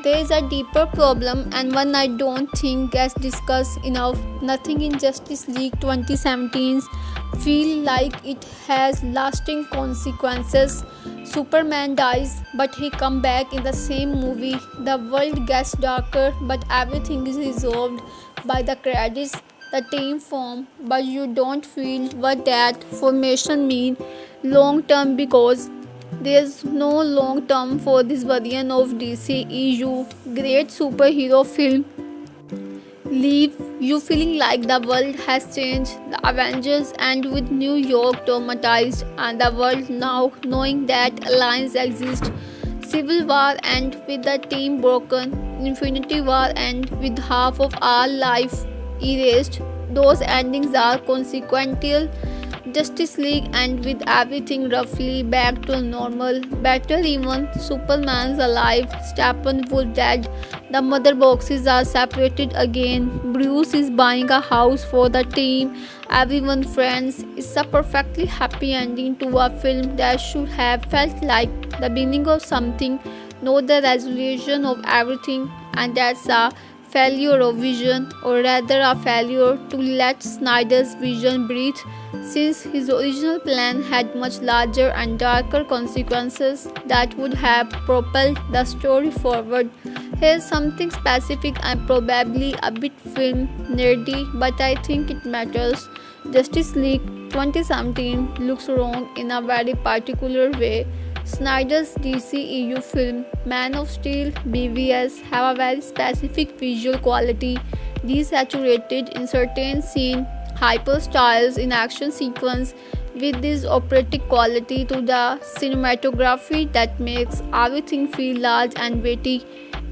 S2: There is a deeper problem, and one I don't think gets discussed enough. Nothing in Justice League 2017's feel like it has lasting consequences. Superman dies, but he comes back in the same movie. The world gets darker, but everything is resolved by the credits. The team form, but you don't feel what that formation mean long term because there's no long term for this version of DC EU. Great superhero film leave you feeling like the world has changed. The Avengers end with New York traumatized, and the world now knowing that alliance exists. Civil War end with the team broken. Infinity War end with half of our life erased. Those endings are consequential. Justice League end with everything roughly back to normal. Better even. Superman's alive. Steppenwolf dead. The mother boxes are separated again. Bruce is buying a house for the team. Everyone friends. It's a perfectly happy ending to a film that should have felt like the beginning of something, not the resolution of everything, and that's a failure of vision, or rather a failure to let Snyder's vision breathe, since his original plan had much larger and darker consequences that would have propelled the story forward. Here's something specific and probably a bit film nerdy, but I think it matters. Justice League 2017 looks wrong in a very particular way. Snyder's DCEU film Man of Steel BVS have a very specific visual quality, desaturated in certain scenes, hyper styles in action sequence, with this operatic quality to the cinematography that makes everything feel large and weighty.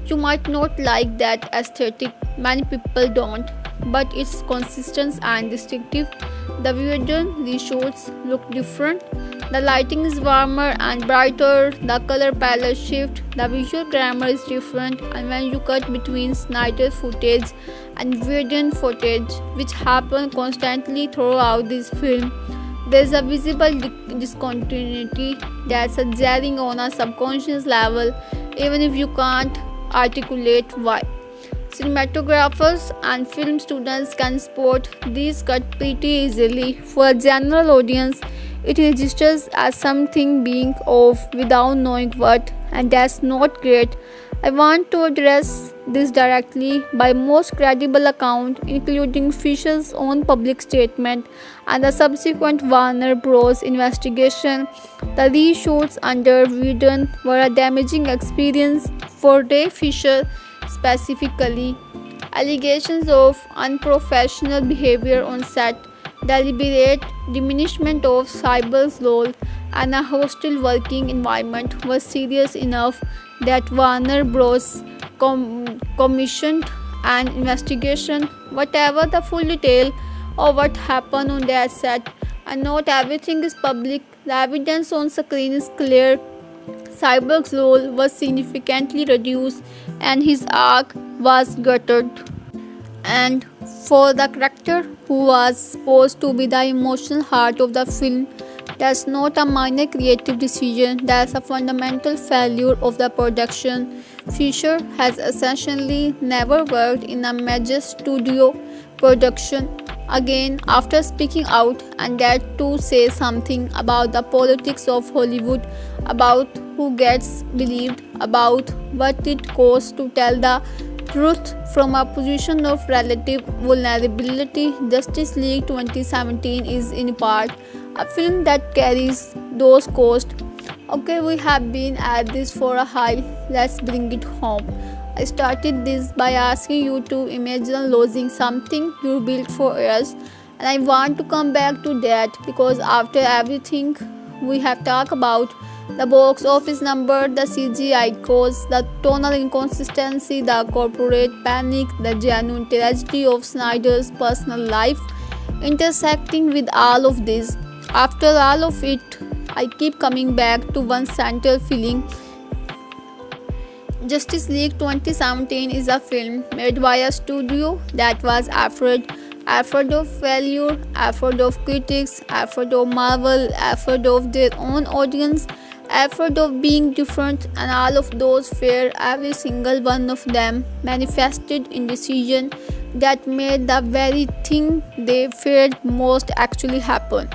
S2: You might not like that aesthetic, many people don't, but it's consistent and distinctive. The Weirden reshoots look different. The lighting is warmer and brighter, the color palette shift, the visual grammar is different, and when you cut between Snyder's footage and Weirden footage, which happen constantly throughout this film, there is a visible discontinuity that's jarring on a subconscious level, even if you can't articulate why. Cinematographers and film students can spot these cuts pretty easily. For a general audience, it registers as something being off without knowing what, and that's not great. I want to address this directly by most credible account, including Fisher's own public statement and the subsequent Warner Bros. Investigation. The reshoots under Whedon were a damaging experience for Ray Fisher specifically. Allegations of unprofessional behavior on set, deliberate diminishment of Cyber's role, and a hostile working environment was serious enough that Warner Bros. Commissioned an investigation. Whatever the full detail of what happened on that set, and not everything is public, the evidence on screen is clear. Cyborg's role was significantly reduced and his arc was gutted. And for the character who was supposed to be the emotional heart of the film, that's not a minor creative decision, that's a fundamental failure of the production. Fisher has essentially never worked in a major studio production again after speaking out, and that to say something about the politics of Hollywood, about who gets believed, about what it costs to tell the truth from a position of relative vulnerability. Justice League 2017 is in part a film that carries those costs. Okay, we have been at this for a while, let's bring it home. I started this by asking you to imagine losing something you built for years, And I want to come back to that because after everything we have talked about, the box office number, the CGI costs, the tonal inconsistency, the corporate panic, the genuine tragedy of Snyder's personal life, intersecting with all of this. After all of it, I keep coming back to one central feeling. Justice League 2017 is a film made by a studio that was afraid of failure, afraid of critics, afraid of Marvel, afraid of their own audience, afraid of being different, and all of those fear, every single one of them, manifested in decision that made the very thing they feared most actually happen.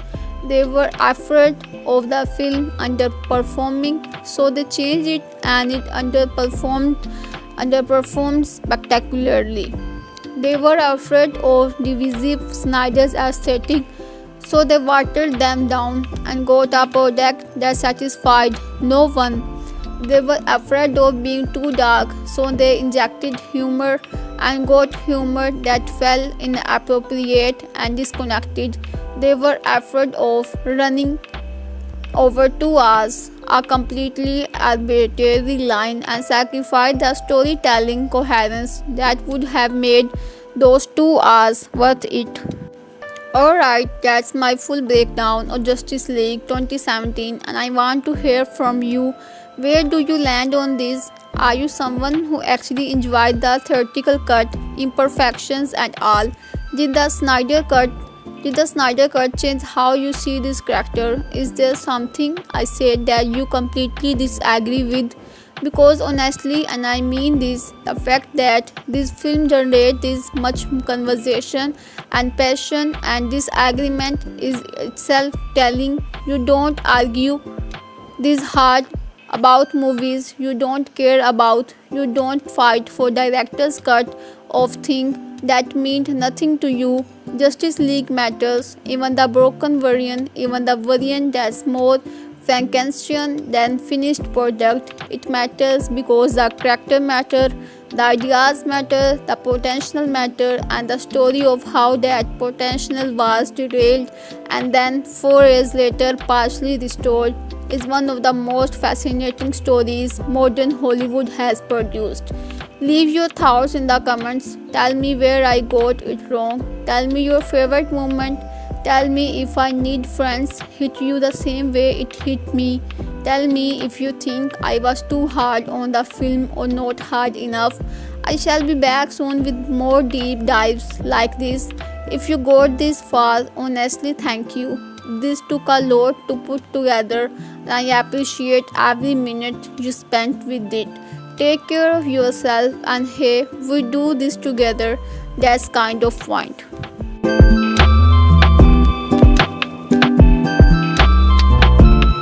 S2: They were afraid of the film underperforming, so they changed it and it underperformed spectacularly. They were afraid of divisive Snyder's aesthetic, so they watered them down and got a product that satisfied no one. They were afraid of being too dark, so they injected humor and got humor that felt inappropriate and disconnected. They were afraid of running over 2 hours, a completely arbitrary line, and sacrificed the storytelling coherence that would have made those 2 hours worth it. Alright, that's my full breakdown of Justice League 2017, and I want to hear from you. Where do you land on this? Are you someone who actually enjoyed the theatrical cut, imperfections and all? Did the Snyder cut change how you see this character? Is there something I said that you completely disagree with? Because honestly, and I mean this, the fact that this film generates this much conversation and passion and disagreement is itself telling. You don't argue this hard about movies you don't care about. You don't fight for director's cut of things that mean nothing to you. Justice League matters, even the broken variant, even the variant that's more Frankenstein than finished product. It matters because the character matter, the ideas matter, the potential matter, and the story of how that potential was derailed and then 4 years later partially restored is one of the most fascinating stories modern Hollywood has produced. Leave your thoughts in the comments. Tell me where I got it wrong. Tell me your favorite moment. Tell me if I need friends hit you the same way it hit me. Tell me if you think I was too hard on the film or not hard enough. I shall be back soon with more deep dives like this. If you got this far, honestly thank you. This took a lot to put together and I appreciate every minute you spent with it. Take care of yourself, and hey, we do this together. That's kind of point.